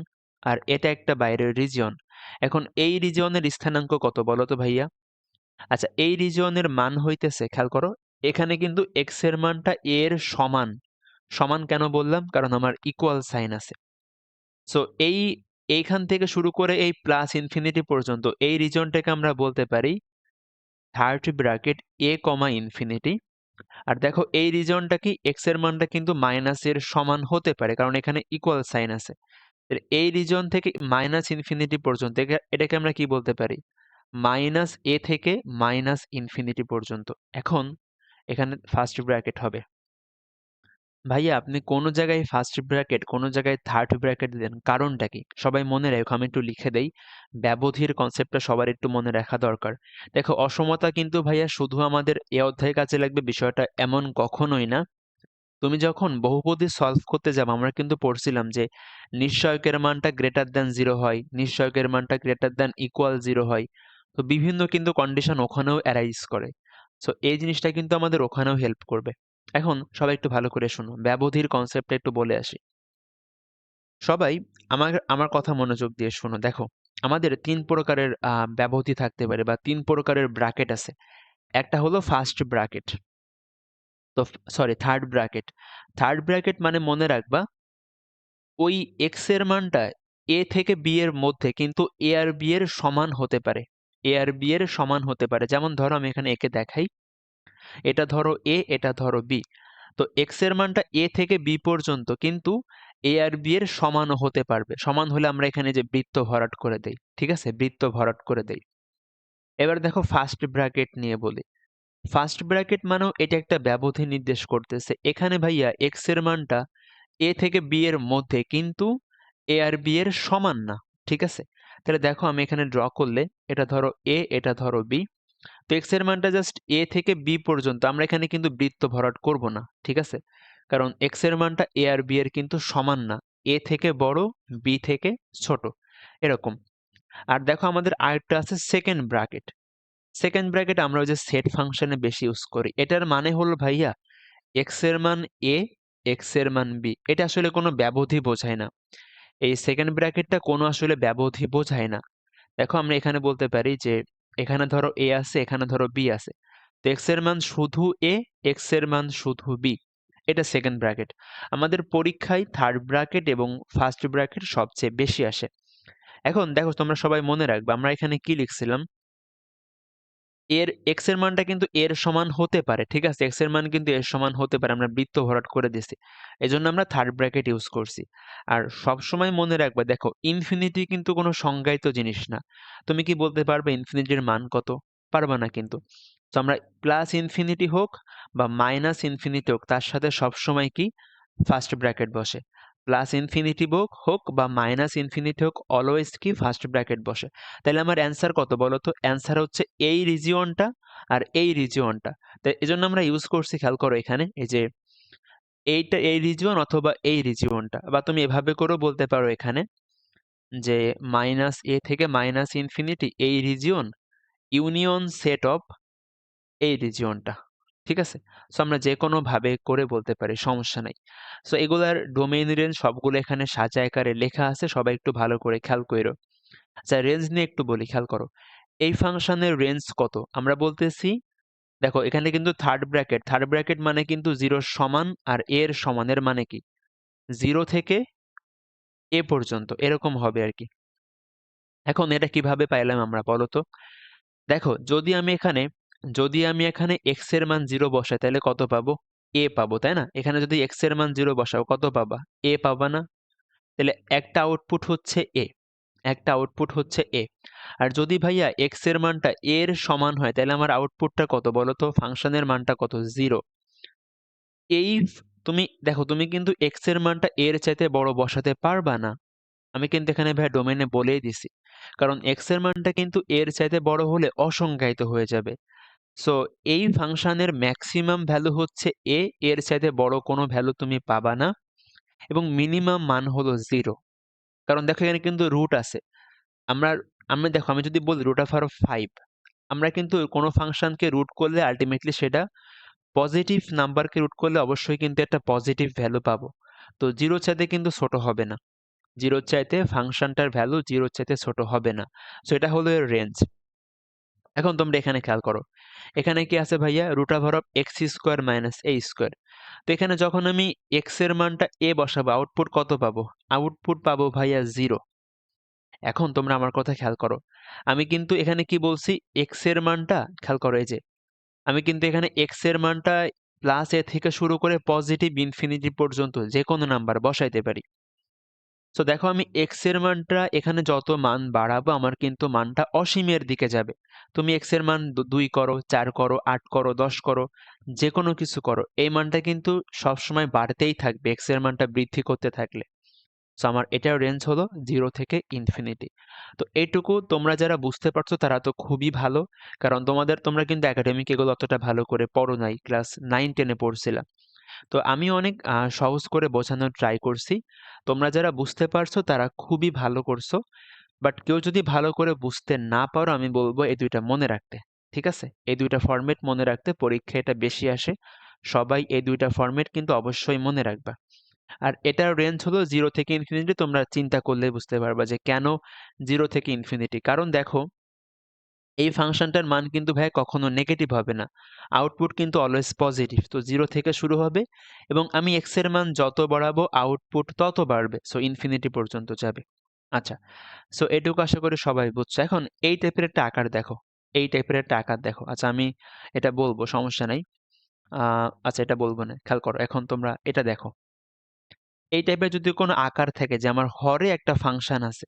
আর এটা একটা বাইরের রিজিয়ন। এখন এই রিজিয়নের স্থানাঙ্ক কত বলো তো ভাইয়া? আচ্ছা, এই রিজিয়নের মান হইতেছে, খেয়াল করো, এখানে কিন্তু এক্স এর মানটা a এর সমান। সমান কেন বললাম? কারণ আমার ইকুয়াল সাইন আছে। সো এইখান থেকে শুরু করে এই প্লাস ইনফিনিটি পর্যন্ত এই রিজনটাকে আমরা বলতে পারি থার্ড ব্র্যাকেট এ কমা ইনফিনিটি। আর দেখো এই রিজনটা কি, এক্স এর মানটা কিন্তু মাইনাসের সমান হতে পারে, কারণ এখানে ইকুয়াল সাইন আছে। এই রিজন থেকে মাইনাস ইনফিনিটি পর্যন্ত এটাকে আমরা কি বলতে পারি? মাইনাস এ থেকে মাইনাস ইনফিনিটি পর্যন্ত। এখন এখানে ফার্স্ট ব্র্যাকেট হবে। ভাইয়া আপনি কোনো জায়গায় ফার্স্ট ব্র্যাকেট, কোনো জায়গায় থার্ড ব্র্যাকেট দেন, কারণটা কি? সবাই মনে রেখো, আমি একটু লিখে দেই। ব্যবধির কনসেপ্টটা সবার একটু মনে রাখা দরকার। দেখো অসমতা কিন্তু ভাইয়া শুধু আমাদের এ অধ্যায়ে কাজে লাগবে বিষয়টা এমন কখনোই না। তুমি যখন বহুপদী সলভ করতে যাবে, আমরা কিন্তু পড়ছিলাম যে নিশ্চয়কের মানটা গ্রেটার দ্যান 0 হয়, নিশ্চয়কের মানটা গ্রেটার দ্যান ইকুয়াল 0 হয়। তো বিভিন্ন কিন্তু কন্ডিশন ওখানেও অ্যারাইজ করে। সো এই জিনিসটা কিন্তু আমাদের ওখানেও হেল্প করবে। এখন সবাই একটু ভালো করে শোনো, ব্যবধির কনসেপ্টটা একটু বলে আসি। সবাই আমার আমার কথা মনোযোগ দিয়ে শোনো। দেখো আমাদের 3 প্রকারের ব্যবধি থাকতে পারে বা 3 প্রকারের ব্র্যাকেট আছে। একটা হলো ফার্স্ট ব্র্যাকেট, তো sorry third bracket. Third bracket মানে মনে রাখবা ওই এক্স এর মানটা এ থেকে বি এর মধ্যে কিন্তু এ আর বি এর সমান হতে পারে, এ আর বি এর সমান হতে পারে। যেমন ধরো আমি এখানে একে দেখাই, এটা ধরো এ, এটা ধরো বি। তো এক্স এর মানটা এ থেকে বি পর্যন্ত কিন্তু এ আর বি এর সমানও হতে পারবে। সমান হলে আমরা এখানে যে বৃত্ত ভরাট করে দেই। ঠিক আছে? বৃত্ত ভরাট করে দেই। এবার দেখো ফার্স্ট ব্র্যাকেট নিয়ে বলি। ফার্স্ট ব্র্যাকেট মানেও এটা একটা ব্যবধি নির্দেশ করতেছে। এখানে ভাইয়া x এর মানটা a থেকে b এর মধ্যে, কিন্তু a আর b এর সমান না। ঠিক আছে? তাহলে দেখো আমি এখানে ড্র করলে এটা ধরো a, এটা ধরো b। তো x এর মানটা জাস্ট a থেকে b পর্যন্ত। আমরা এখানে কিন্তু বৃত্ত ভরাট করব না। ঠিক আছে? কারণ x এর মানটা a আর b এর কিন্তু সমান না। a থেকে বড়, b থেকে ছোট। এরকম। আর দেখো আমাদের আরেকটা আছে সেকেন্ড ব্র্যাকেট। সেকেন্ড ব্র্যাকেট আমরা ওই যে সেট ফাংশনে বেশি ইউজ করি। এটার মানে হলো ভাইয়া x এর মান a, x এর মান b। এটা আসলে কোনো ব্যবধি বোঝায় না। এই সেকেন্ড ব্র্যাকেটটা কোনো আসলে ব্যবধি বোঝায় না। দেখো আমরা এখানে বলতে পারি যে এখানে ধরো a আছে, এখানে ধরো b আছে। তো x এর মান শুধু a, x এর মান শুধু b। এটা সেকেন্ড ব্র্যাকেট। আমাদের পরীক্ষায় থার্ড ব্র্যাকেট এবং ফার্স্ট ব্র্যাকেট সবচেয়ে বেশি আসে। এখন দেখো তোমরা সবাই মনে রাখবে আমরা এখানে কি লিখছিলাম। এর x এর মানটা কিন্তু এর সমান হতে পারে। ঠিক আছে? x এর মান কিন্তু এর সমান হতে পারে। আমরা বৃত্ত ভরাট করে দিছি। এজন্য আমরা থার্ড ব্র্যাকেট ইউজ করছি। আর সবসময় মনে রাখবে দেখো ইনফিনিটি কিন্তু কোনো সংজ্ঞায়িত জিনিস না। তুমি কি বলতে পারবে ইনফিনিটির মান কত? পারবা না কিন্তু। তো আমরা প্লাস ইনফিনিটি হোক বা মাইনাস ইনফিনিটি হোক, তার সাথে সবসময় কি ফার্স্ট ব্র্যাকেট বসে। প্লাস ইনফিনিটি হোক বা মাইনাস ইনফিনিটি হোক, অলওয়েজ কি ফার্স্ট ব্র্যাকেট বসে। তাহলে আমার অ্যান্সার কত বলো তো? অ্যান্সার হচ্ছে এই রিজিয়নটা আর এই রিজিয়নটা। তো এজন্য আমরা ইউজ করছি, খেয়াল করো এখানে এই যে এইটা এই রিজিয়ন অথবা এই রিজিয়নটা, বা তুমি এভাবে করেও বলতে পারো এখানে যে মাইনাস এ থেকে মাইনাস ইনফিনিটি এই রিজিয়ন ইউনিয়ন সেট অফ এই রিজিয়নটা। ঠিক আছে? সো আমরা যেকোনো ভাবে করে বলতে পারি, সমস্যা নাই। সো এগুলার ডোমেইন রেঞ্জ সবগুলো এখানে সাজা আকারে লেখা আছে, সবাই একটু ভালো করে খেয়াল কইরো। আচ্ছা রেঞ্জ নিয়ে একটু বলি, খেয়াল করো। এই ফাংশনের রেঞ্জ কত? আমরা বলতেছি দেখো এখানে কিন্তু থার্ড ব্র্যাকেট মানে কিন্তু 0 এর সমান আর a এর সমান। এর মানে কি 0 থেকে a পর্যন্ত এরকম হবে আরকি। এখন এটা কিভাবে পাইলাম আমরা বলো তো? দেখো যদি আমি এখানে x এর মান 0 বসাই তাহলে কত পাবো? a পাবো, তাই না? এখানে যদি x এর মান 0 বসাও কত পাবা? a পাবা না? তাহলে একটা আউটপুট হচ্ছে a, একটা আউটপুট হচ্ছে a। আর যদি ভাইয়া x এর মানটা a এর সমান হয় তাহলে আমার আউটপুটটা কত বলো তো? ফাংশনের মানটা কত? 0। এই তুমি দেখো তুমি কিন্তু x এর মানটা a এর চাইতে বড় বসাতে পারবা না। আমি কিন্তু এখানে ভাই ডোমেইনে বলেই দিছি। কারণ x এর মানটা কিন্তু a এর চাইতে বড় হলে অসংজ্ঞায়িত হয়ে যাবে। সো এই ফাংশনের ম্যাক্সিমাম ভ্যালু হচ্ছে a, এর চাইতে বড় কোনো ভ্যালু তুমি পাবা না, এবং মিনিমাম মান হলো 0। কারণ দেখো এখানে কিন্তু রুট আছে। আমরা আমি দেখো আমি যদি বলি √5, আমরা কিন্তু কোনো ফাংশনকে রুট করলে আল্টিমেটলি সেটা পজিটিভ নাম্বারকে রুট করলে অবশ্যই কিন্তু একটা পজিটিভ ভ্যালু পাবো। তো 0 চাইতে কিন্তু ছোট হবে না। 0 চাইতে ফাংশনটার ভ্যালু 0 চাইতে ছোট হবে না। সো এটা হলো এর রেঞ্জ। এখন তোমরা এখানে খেয়াল করো। এখানে কি আছে ভাইয়া? √x² - a²। তো এখানে যখন আমি x এর মানটা a বসাবো আউটপুট কত পাবো? আউটপুট পাবো ভাইয়া 0। এখন তোমরা আমার কথা খেয়াল করো। আমি কিন্তু এখানে কি বলছি? x এর মানটা খেয়াল করো এই যে আমি কিন্তু এখানে x এর মানটা প্লাস a থেকে শুরু করে পজিটিভ ইনফিনিটি পর্যন্ত যেকোনো নাম্বার বসাইতে পারি। সো দেখো আমি x এর মানটা এখানে যত মান বাড়াবো আমার কিন্তু মানটা অসীমের দিকে যাবে। তুমি x এর মান 2 করো, 4 করো, 8 করো, 10 করো, যেকোনো কিছু করো। এই মানটা কিন্তু সবসময় বাড়তেই থাকবে x এর মানটা বৃদ্ধি করতে থাকলে। সো আমার এটার রেঞ্জ হলো 0 থেকে ইনফিনিটি। তো এইটুকু তোমরা যারা বুঝতে পারছো তারা তো খুবই ভালো। কারণ তোমরা কিন্তু একাডেমিক এগুলো অতটা ভালো করে পড়ো নাই। ক্লাস 9-10 এ পড়ছিলা। তো আমি অনেক সহজ করে বোঝানোর ট্রাই করছি। তোমরা যারা বুঝতে পারছো তারা খুবই ভালো করছো। বাট কেউ যদি ভালো করে বুঝতে না পারো আমি বলব এই ২ টা মনে রাখতে। ঠিক আছে? এই ২ টা ফরম্যাট মনে রাখতে, পরীক্ষায় এটা বেশি আসে। সবাই এই ২ টা ফরম্যাট কিন্তু অবশ্যই মনে রাখবা। আর এটার রেঞ্জ হলো 0 থেকে ইনফিনিটি। তোমরা চিন্তা করলেই বুঝতে পারবা যে কেন 0 থেকে ইনফিনিটি। কারণ দেখো এই ফাংশনটার মান কিন্তু ভাই কখনো নেগেটিভ হবে না। আউটপুট কিন্তু অলওয়েজ পজিটিভ। তো 0 থেকে শুরু হবে এবং আমি x এর মান যত বাড়াবো আউটপুট তত বাড়বে। সো ইনফিনিটি পর্যন্ত যাবে। আচ্ছা। সো এটুকু আশা করি সবাই বুঝছো। এখন এই টাইপের একটা আকার দেখো। এই টাইপের একটা আকার দেখো। আচ্ছা আমি এটা বলবো, সমস্যা নাই। আচ্ছা এটা বলবো না। খেয়াল করো। এখন তোমরা এটা দেখো। এই টাইপের যদি কোনো আকার থাকে যে আমার হরে একটা ফাংশন আছে,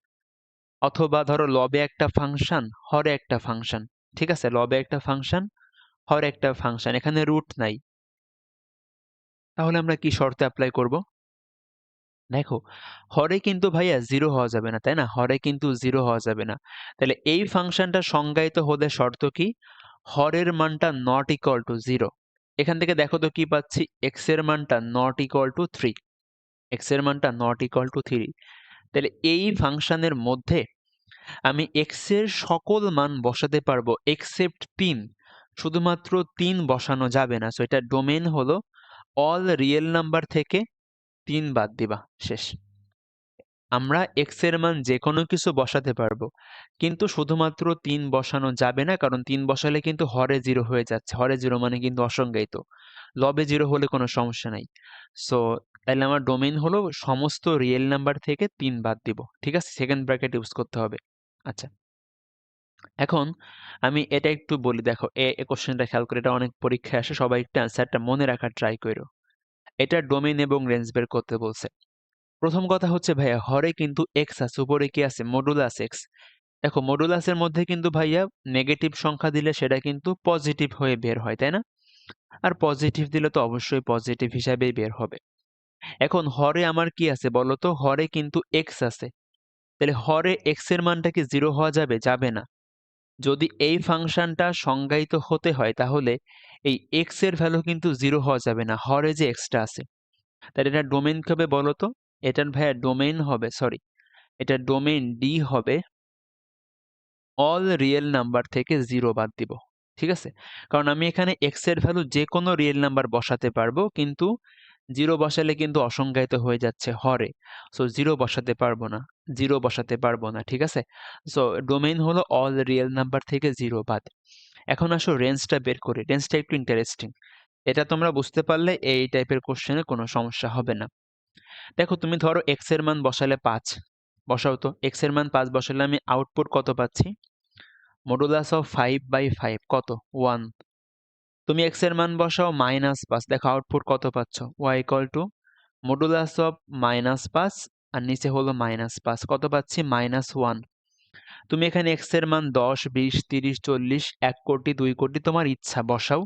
অথবা ধরো লবে একটা ফাংশন, হরে একটা ফাংশন, ঠিক আছে? লবে একটা ফাংশন, হরে একটা ফাংশন, এখানে রুট নাই, তাহলে আমরা কি শর্তে অ্যাপ্লাই করব? দেখো, হরে কিন্তু ভাইয়া জিরো হওয়া যাবে না, তাই না? হরে কিন্তু জিরো হওয়া যাবে না। তাহলে এই ফাংশনটা সংজ্ঞায়িত হলে শর্ত কি? হরের মানটা নট ইকুয়াল টু জিরো। এখান থেকে দেখো তো কি পাচ্ছি? এক্স এর মানটা not equal to three, x এর মানটা নট ইকুয়াল টু থ্রি। তাহলে এই ফাংশনের মধ্যে আমি এক্স এর সকল মান বসাতে পারবো এক্সেপ্ট তিন, শুধুমাত্র তিন বসানো যাবে না। সো এটা ডোমেন হলো অল রিয়েল নাম্বার থেকে তিন বাদ দিবা, শেষ। আমরা এক্স এর মান যে কোনো কিছু বসাতে পারবো, কিন্তু শুধুমাত্র তিন বসানো যাবে না, কারণ তিন বসালে কিন্তু হরে জিরো হয়ে যাচ্ছে। হরে জিরো মানে কিন্তু অসংজ্ঞায়িত, লবে জিরো হলে কোনো সমস্যা নাই। সো তাহলে আমার ডোমেইন হলো সমস্ত রিয়েল নাম্বার থেকে তিন বাদ দিব, ঠিক আছে? সেকেন্ড ব্র্যাকেট ইউজ করতে হবে। আচ্ছা, এখন আমি এটা একটু বলি, দেখো এই কোশ্চেনটা খেয়াল করে, এটা অনেক পরীক্ষায় আসে, সবাই একটু অ্যান্সারটা মনে রাখার ট্রাই করো। এটা ডোমেইন এবং রেঞ্জ বের করতে বলছে। প্রথম কথা হচ্ছে ভাইয়া, হরে কিন্তু এক্স আছে, উপরে কি আছে? Modulus x. দেখো, মডুলাসের মধ্যে কিন্তু ভাইয়া নেগেটিভ সংখ্যা দিলে সেটা কিন্তু পজিটিভ হয়ে বের হয়, তাই না? আর পজিটিভ দিলে তো অবশ্যই পজিটিভ হিসাবেই বের হবে। এখন হরে আমার কি আছে বলো তো? হরে কিন্তু এক্স আছে। তাহলে হরে এক্স এর মানটা কি জিরো হওয়া যাবে? যাবে না। যদি এই ফাংশনটা সংজ্ঞায়িত হতে হয়, তাহলে এই এক্স এর ভ্যালু কিন্তু জিরো হওয়া যাবে না, হরে যে এক্সটা আছে। তাহলে এটা ডোমেইন কি হবে বলো তো? এটার ভাইয়া ডোমেইন হবে, সরি, এটা ডোমেইন ডি হবে অল রিয়েল নাম্বার থেকে জিরো বাদ দিব, ঠিক আছে? কারণ আমি এখানে এক্স এর ভ্যালু যে কোনো রিয়েল নাম্বার বসাতে পারবো, কিন্তু জিরো বসালে কিন্তু অসংজ্ঞায়িত হয়ে যাচ্ছে হরে। সো জিরো বসাতে পারবো না, জিরো বসাতে পারবো না, ঠিক আছে? সো ডোমেইন হলো অল রিয়েল নাম্বার থেকে জিরো বাদ। এখন আসো রেঞ্জটা বের করি। রেঞ্জটা একটু ইন্টারেস্টিং, এটা তোমরা বুঝতে পারলে এই টাইপের কোশ্চেনে কোনো সমস্যা হবে না। দেখো, তুমি ধরো এক্স এর মান বসালে 5, বসাও তো। এক্স এর মান 5 বসালে আমি আউটপুট কত পাচ্ছি? মডুলাস অফ 5/5 কত? 1। তুমি এক্স এর মান বসাও -5, দেখো আউটপুট কত পাচ্ছ? y equal to modulus of -5 আর নিচে হলো -5, কত পাচ্ছি? -1। তুমি এখানে এক্স এর মান 10, 20, 30, 40, 1 কোটি, 2 কোটি, তোমার ইচ্ছা বসাও।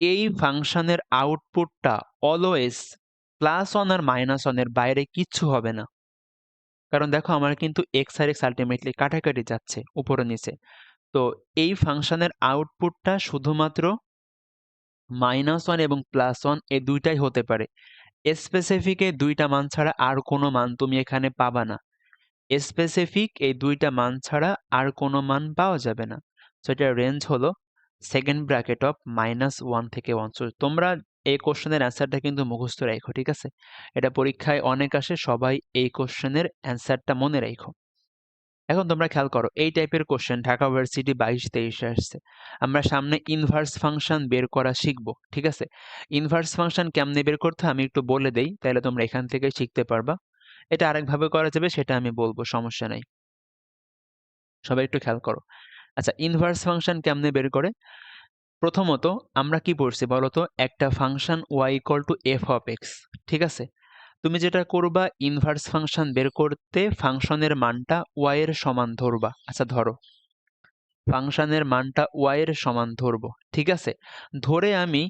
এই ফাংশনের আউটপুটটা অলওয়েজ +1 আর -1 এর বাইরে কিচ্ছু হবে না। কারণ দেখো, আমার কিন্তু এক্স আর এক্স আলটিমেটলি কাটাকাটি যাচ্ছে উপরে নিচে। তো এই ফাংশনের আউটপুটটা শুধুমাত্র -1 এবং +1 এই দুইটাই হতে পারে। স্পেসিফিক এই দুইটা মান ছাড়া আর কোনো মান তুমি এখানে পাবা না। স্পেসিফিক এই দুইটা মান ছাড়া আর কোনো মান পাওয়া যাবে না। সো এটার রেঞ্জ হলো সেকেন্ড ব্র্যাকেট অফ -1 থেকে 1। সো তোমরা এই কোশ্চেনের অ্যান্সারটা কিন্তু মুখস্থ রাখো, ঠিক আছে? এটা পরীক্ষায় অনেক আসে, সবাই এই কোশ্চেনের অ্যান্সারটা মনে রাখো। এখন তোমরা খেয়াল করো, এই টাইপের কোশ্চেন ঢাকা ভার্সিটি 22-23 আসছে। আমরা সামনে ইনভার্স ফাংশন বের করা শিখবো, ঠিক আছে? ইনভার্স ফাংশন কেমনে বের করতে হয় আমি একটু বলে দেই, তাহলে তোমরা এখান থেকে শিখতে পারবা। এটা আরেকভাবে করা যাবে, সেটা আমি বলবো, সমস্যা নাই। সবাই একটু খেয়াল করো। আচ্ছা, ইনভার্স ফাংশন কেমনে বের করে? প্রথমত আমরা কি পড়ছি বলতো? একটা function y equal to F of x, ঠিক আছে? তুমি যেটা করবা, ইনভার্স ফাংশন বের করতে ফাংশনের মানটা y এর সমান ধরবা। আচ্ছা, ধরো ফাংশনের মানটা y এর সমান ধরবো, ঠিক আছে? ধরে আমি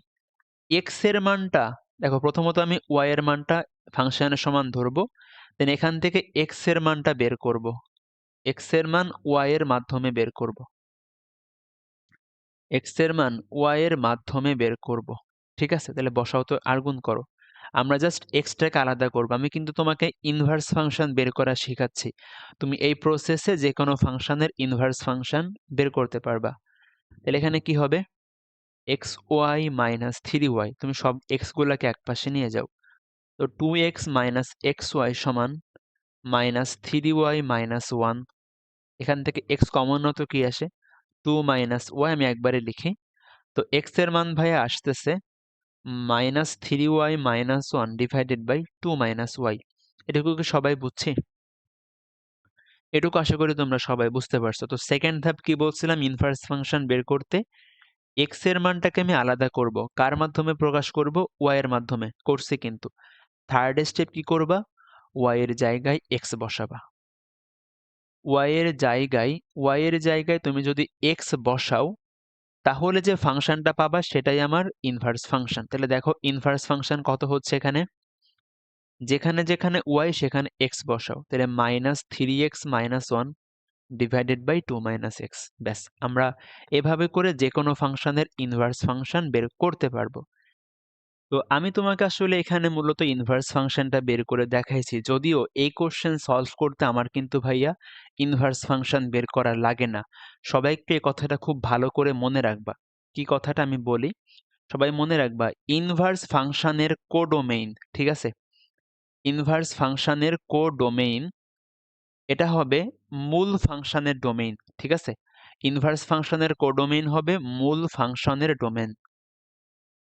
x এর মানটা, দেখো প্রথমত আমি y এর মানটা ফাংশনের সমান ধরবো, দেন এখান থেকে x এর মানটা বের করব। x এর মান y এর মাধ্যমে বের করব। x এর মান y এর মাধ্যমে বের করব, ঠিক আছে? তাহলে বসাও তো, আর গুণ করো। আমরা জাস্ট x টাকে আলাদা করব। আমি কিন্তু তোমাকে ইনভার্স ফাংশন বের করা শেখাচ্ছি। তুমি এই প্রসেসে যে কোনো ফাংশনের ইনভার্স ফাংশন বের করতে পারবা। তাহলে এখানে কি হবে? xy মাইনাস 3y, তুমি সব x গুলাকে একপাশে নিয়ে যাও। তো 2x মাইনাস xy সমান -3y মাইনাস 1। এখান থেকে x কমন হতো কি আসে? 2 মাইনাস y, আমি একবারে লিখি। তো x এর মান ভাইয়া আসতেছে -3y minus 1 divided by 2 minus y। এটুকু কি সবাই বুঝছি? এটুকু আশা করি তোমরা সবাই বুঝতে পারছো। তো সেকেন্ড ধাপ কি বলছিলাম? ইনভার্স ফাংশন বের করতে x এর মানটাকে আমি আলাদা করব। কার মাধ্যমে প্রকাশ করব? y এর মাধ্যমে। করছি কিন্তু। থার্ড স্টেপ কি করবা, ওয়াই এর জায়গায় এক্স বসাবা। ওয়াই এর জায়গায় তুমি যদি এক্স বসাও তাহলে যে ফাংশনটা পাবা সেটাই আমার ইনভার্স ফাংশন। তাহলে দেখো ইনভার্স ফাংশন কত হচ্ছে এখানে, যেখানে যেখানে ওয়াই সেখানে এক্স বসাও, তাহলে -3x-1 ডিভাইডেড বাই 2 - x। ব্যাস, আমরা এভাবে করে যে কোনো ফাংশনের ইনভার্স ফাংশন বের করতে পারবো। তো আমি তোমাকে আসলে এখানে মূলত ইনভার্স ফাংশনটা বের করে দেখাইছি, যদিও এই কোশ্চেন সলভ করতে আমার কিন্তু ভাইয়া ইনভার্স ফাংশন বের করা লাগে না। সবাইকে এই কথাটা খুব ভালো করে মনে রাখবা। কি কথাটা আমি বলি, সবাই মনে রাখবা, ইনভার্স ফাংশনের কোডোমেইন, ঠিক আছে, ইনভার্স ফাংশনের কোডোমেইন এটা হবে মূল ফাংশনের ডোমেইন, ঠিক আছে। ইনভার্স ফাংশনের কোডোমেইন হবে মূল ফাংশনের ডোমেইন।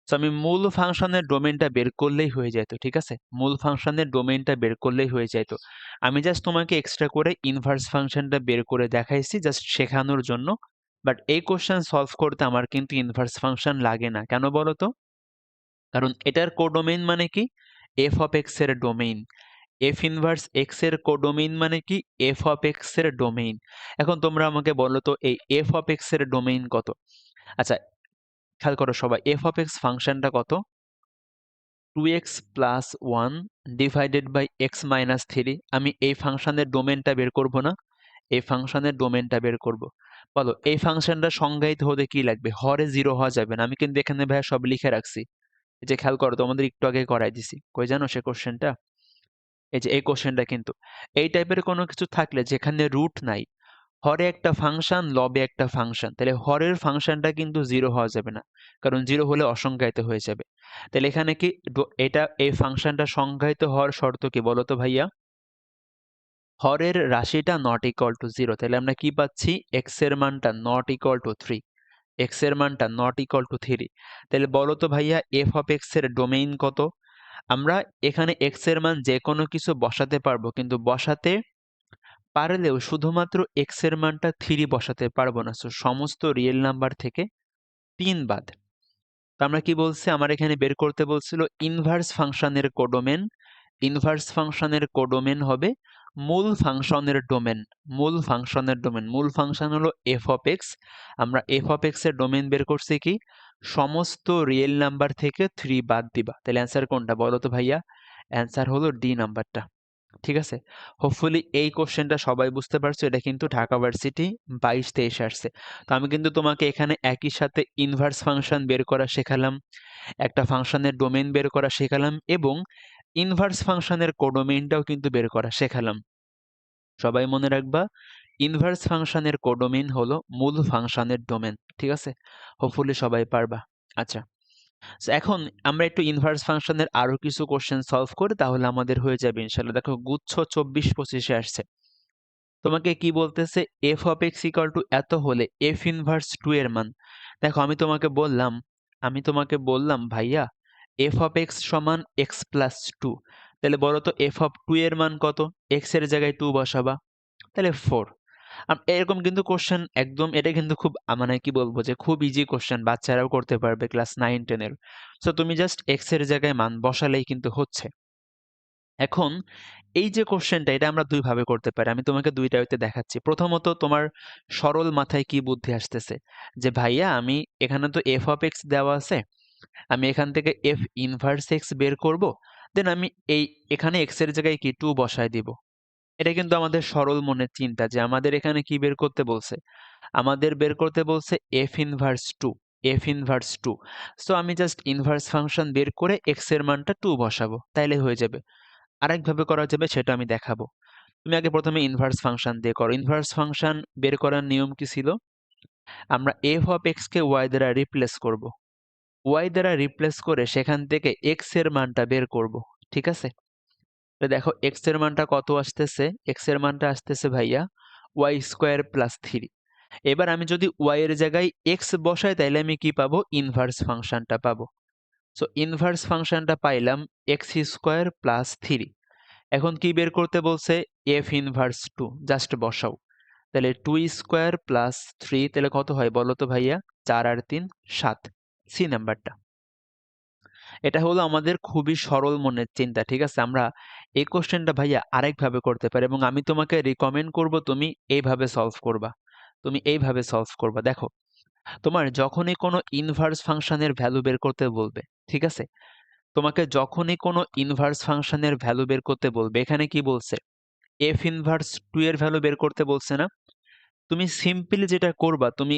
সো আমি মূল ফাংশনের ডোমেইনটা বের করলেই হয়ে যেত, ঠিক আছে, মূল ফাংশনের ডোমেইনটা বের করলেই হয়ে যেত। আমি জাস্ট তোমাকে এক্সট্রা করে ইনভার্স ফাংশনটা বের করে দেখাইছি জাস্ট শেখানোর জন্য। বাট এই কোশ্চেন সলভ করতে আমার কিন্তু ইনভার্স ফাংশন লাগে না। কেন বলো তো? কারণ এটার কোডোমেইন মানে কি, এফ অফ এক্স এর ডোমেইন। এফ ইনভার্স এক্স এর কোডোমেইন মানে কি, এফ অফ এক্স এর ডোমেইন। এখন তোমরা আমাকে বলো তো এই এফ অফ এক্স এর ডোমেইন কত? আচ্ছা, খেয়াল করো সবাই, এফ অফ এক্স ফাংশনটা কত? 2x + 1 divided by x - 3। আমি এই ফাংশনের ডোমেইনটা বের করব না, এই ফাংশনের ডোমেইনটা বের করব। বলো এই ফাংশনটা সংজ্ঞায়িত হতে কি লাগবে? হরে 0 হওয়া যাবে না। আমি কিন্তু এখানে ভাইয়া সব লিখে রাখছি। এই যে খেয়াল করো, তোমাদের একটু আগে করাই দিছি। কই জানো সে কোশ্চেনটা? এই যে এই কোশ্চেনটা কিন্তু এই টাইপের কোনো কিছু থাকলে যেখানে রুট নাই, হরে একটা ফাংশন, লবে একটা ফাংশন, তাহলে হরের ফাংশনটা কিন্তু 0 হওয়া যাবে না, কারণ 0 হলে অসংজ্ঞায়িত হয়ে যাবে। তাহলে এখানে কি এটা এই ফাংশনটা সংজ্ঞায়িত হওয়ার শর্ত কি বলো তো ভাইয়া? হরের রাশিটা নট ইকুয়াল টু 0। তাহলে আমরা কি পাচ্ছি? x এর মানটা নট ইকুয়াল টু 3, x এর মানটা নট ইকুয়াল টু 3। তাহলে বলো তো ভাইয়া এফ অফ এক্স এর ডোমেইন কত? আমরা এখানে x এর মান যে কোনো কিছু বসাতে পারবো, কিন্তু বসাতে পারলেও শুধুমাত্র x এর মানটা 3 বসাতে পারবো না। সো সমস্ত রিয়েল নাম্বার থেকে 3 বাদ। তো আমরা কি বলছি, আমার এখানে বের করতে বলছিল ইনভার্স ফাংশনের কোডোমেন। ইনভার্স ফাংশনের কোডোমেন হবে মূল ফাংশনের ডোমেন। মূল ফাংশনের ডোমেন, মূল ফাংশন হলো এফ অফ এক্স। আমরা এফ অফ এক্স এর ডোমেন বের করছি কি, সমস্ত রিয়েল নাম্বার থেকে 3 বাদ দিবা। তাহলে অ্যান্সার কোনটা বলো তো ভাইয়া? অ্যান্সার হলো ডি নাম্বারটা, ঠিক আছে। হোপফুলি এই কোশ্চেনটা সবাই বুঝতে পারছো। এটা কিন্তু ঢাকা ভার্সিটি 22-23 আসছে। তো আমি কিন্তু তোমাকে এখানে একই সাথে ইনভার্স ফাংশন বের করা শেখালাম, একটা ফাংশনের ডোমেইন বের করা শেখালাম, এবং ইনভার্স ফাংশনের কোডোমেইনটাও কিন্তু বের করা শেখালাম। সবাই মনে রাখবা, ইনভার্স ফাংশনের কোডোমেইন হলো মূল ফাংশনের ডোমেন, ঠিক আছে। হোপফুলি সবাই পারবা। আচ্ছা, সো এখন আমরা একটু ইনভার্স ফাংশনের আরো কিছু কোশ্চেন সলভ করি, তাহলে আমাদের হয়ে যাবে ইনশাআল্লাহ। দেখো গুচ্ছ 24-25 আসছে। তোমাকে কি বলতেছে, F of x equal to এত হলে এফ ইনভার্স 2 এর মান। দেখো আমি তোমাকে বললাম ভাইয়া এফ অফ এক্স সমান এক্স প্লাস 2। তাহলে বলো তো এফ অফ 2 এর মান কত? এক্স এর জায়গায় 2 বসাবা, তাহলে 4। এরকম কিন্তু কোশ্চেন একদম, এটা কিন্তু খুব মানে কি বলবো যে খুব ইজি কোশ্চেন, বাচ্চারাও করতে পারবে ক্লাস 9-10 এর। সো তুমি জাস্ট এক্স এর জায়গায় মান বসালেই কিন্তু হচ্ছে। এখন এই যে কোশ্চেনটা, এটা আমরা দুই ভাবে করতে পারি। আমি তোমাকে দুইটা ওয়েতে দেখাচ্ছি। প্রথমত তোমার সরল মাথায় কি বুদ্ধি আসতেছে যে ভাইয়া আমি এখানে তো এফ অফ এক্স দেওয়া আছে, আমি এখান থেকে এফ ইনভার্স এক্স বের করব, দেন আমি এখানে এক্স এর জায়গায় কি 2 বসায় দিব। এটা কিন্তু আমাদের সরল মনের চিন্তা যে আমাদের এখানে কি বের করতে বলছে, আমাদের বের করতে বলছে F inverse 2, F inverse 2। So আমি জাস্ট ইনভার্স ফাংশন বের করে এক্স এর মানটা 2 বসাবো, তাইলে হয়ে যাবে। আরেকভাবে করা যাবে, সেটা আমি দেখাবো। তুমি আগে প্রথমে ইনভার্স ফাংশন দিয়ে করো। ইনভার্স ফাংশন বের করার নিয়ম কি ছিল? আমরা এফ অফ এক্স কে ওয়াই দ্বারা রিপ্লেস করব। ওয়াই দ্বারা রিপ্লেস করে সেখান থেকে এক্স এর মানটা বের করব, ঠিক আছে। তো দেখো এক্স এর মানটা কত আসতেছে, এক্স এর মানটা আসতেছে ভাইয়া ওয়াই স্কোয়ার প্লাস 3। এবার আমি যদি ওয়াই এর জায়গায় এক্স বসাই তাইলে আমি কি পাবো? ইনভার্স ফাংশনটা পাবো। সো ইনভার্স ফাংশনটা পাইলাম এক্স স্কোয়ার প্লাস 3। এখন কি বের করতে বলছে? এফ ইনভার্স 2, জাস্ট বসাও। তাহলে 2 স্কোয়ার প্লাস 3, তাহলে কত হয় বলো তো ভাইয়া? 4 আর 3 7, সি নাম্বারটা। এটা হলো আমাদের খুবই সরল মনের চিন্তা, ঠিক আছে? আমরা এই কোশ্চেনটা ভাইয়া আরেকভাবে করতে পারি এবং আমি তোমাকে রিকমেন্ড করব তুমি এইভাবে সলভ করবা। তুমি এইভাবে সলভ করবা। দেখো, তোমার যখনই কোনো ইনভার্স ফাংশনের ভ্যালু বের করতে বলবে, ঠিক আছে? তোমাকে যখনই কোনো ইনভার্স ফাংশনের ভ্যালু বের করতে বলবে, এখানে কি বলছে? f ইনভার্স 2 এর ভ্যালু বের করতে বলছে না? তুমি সিম্পলি যেটা করবা, তুমি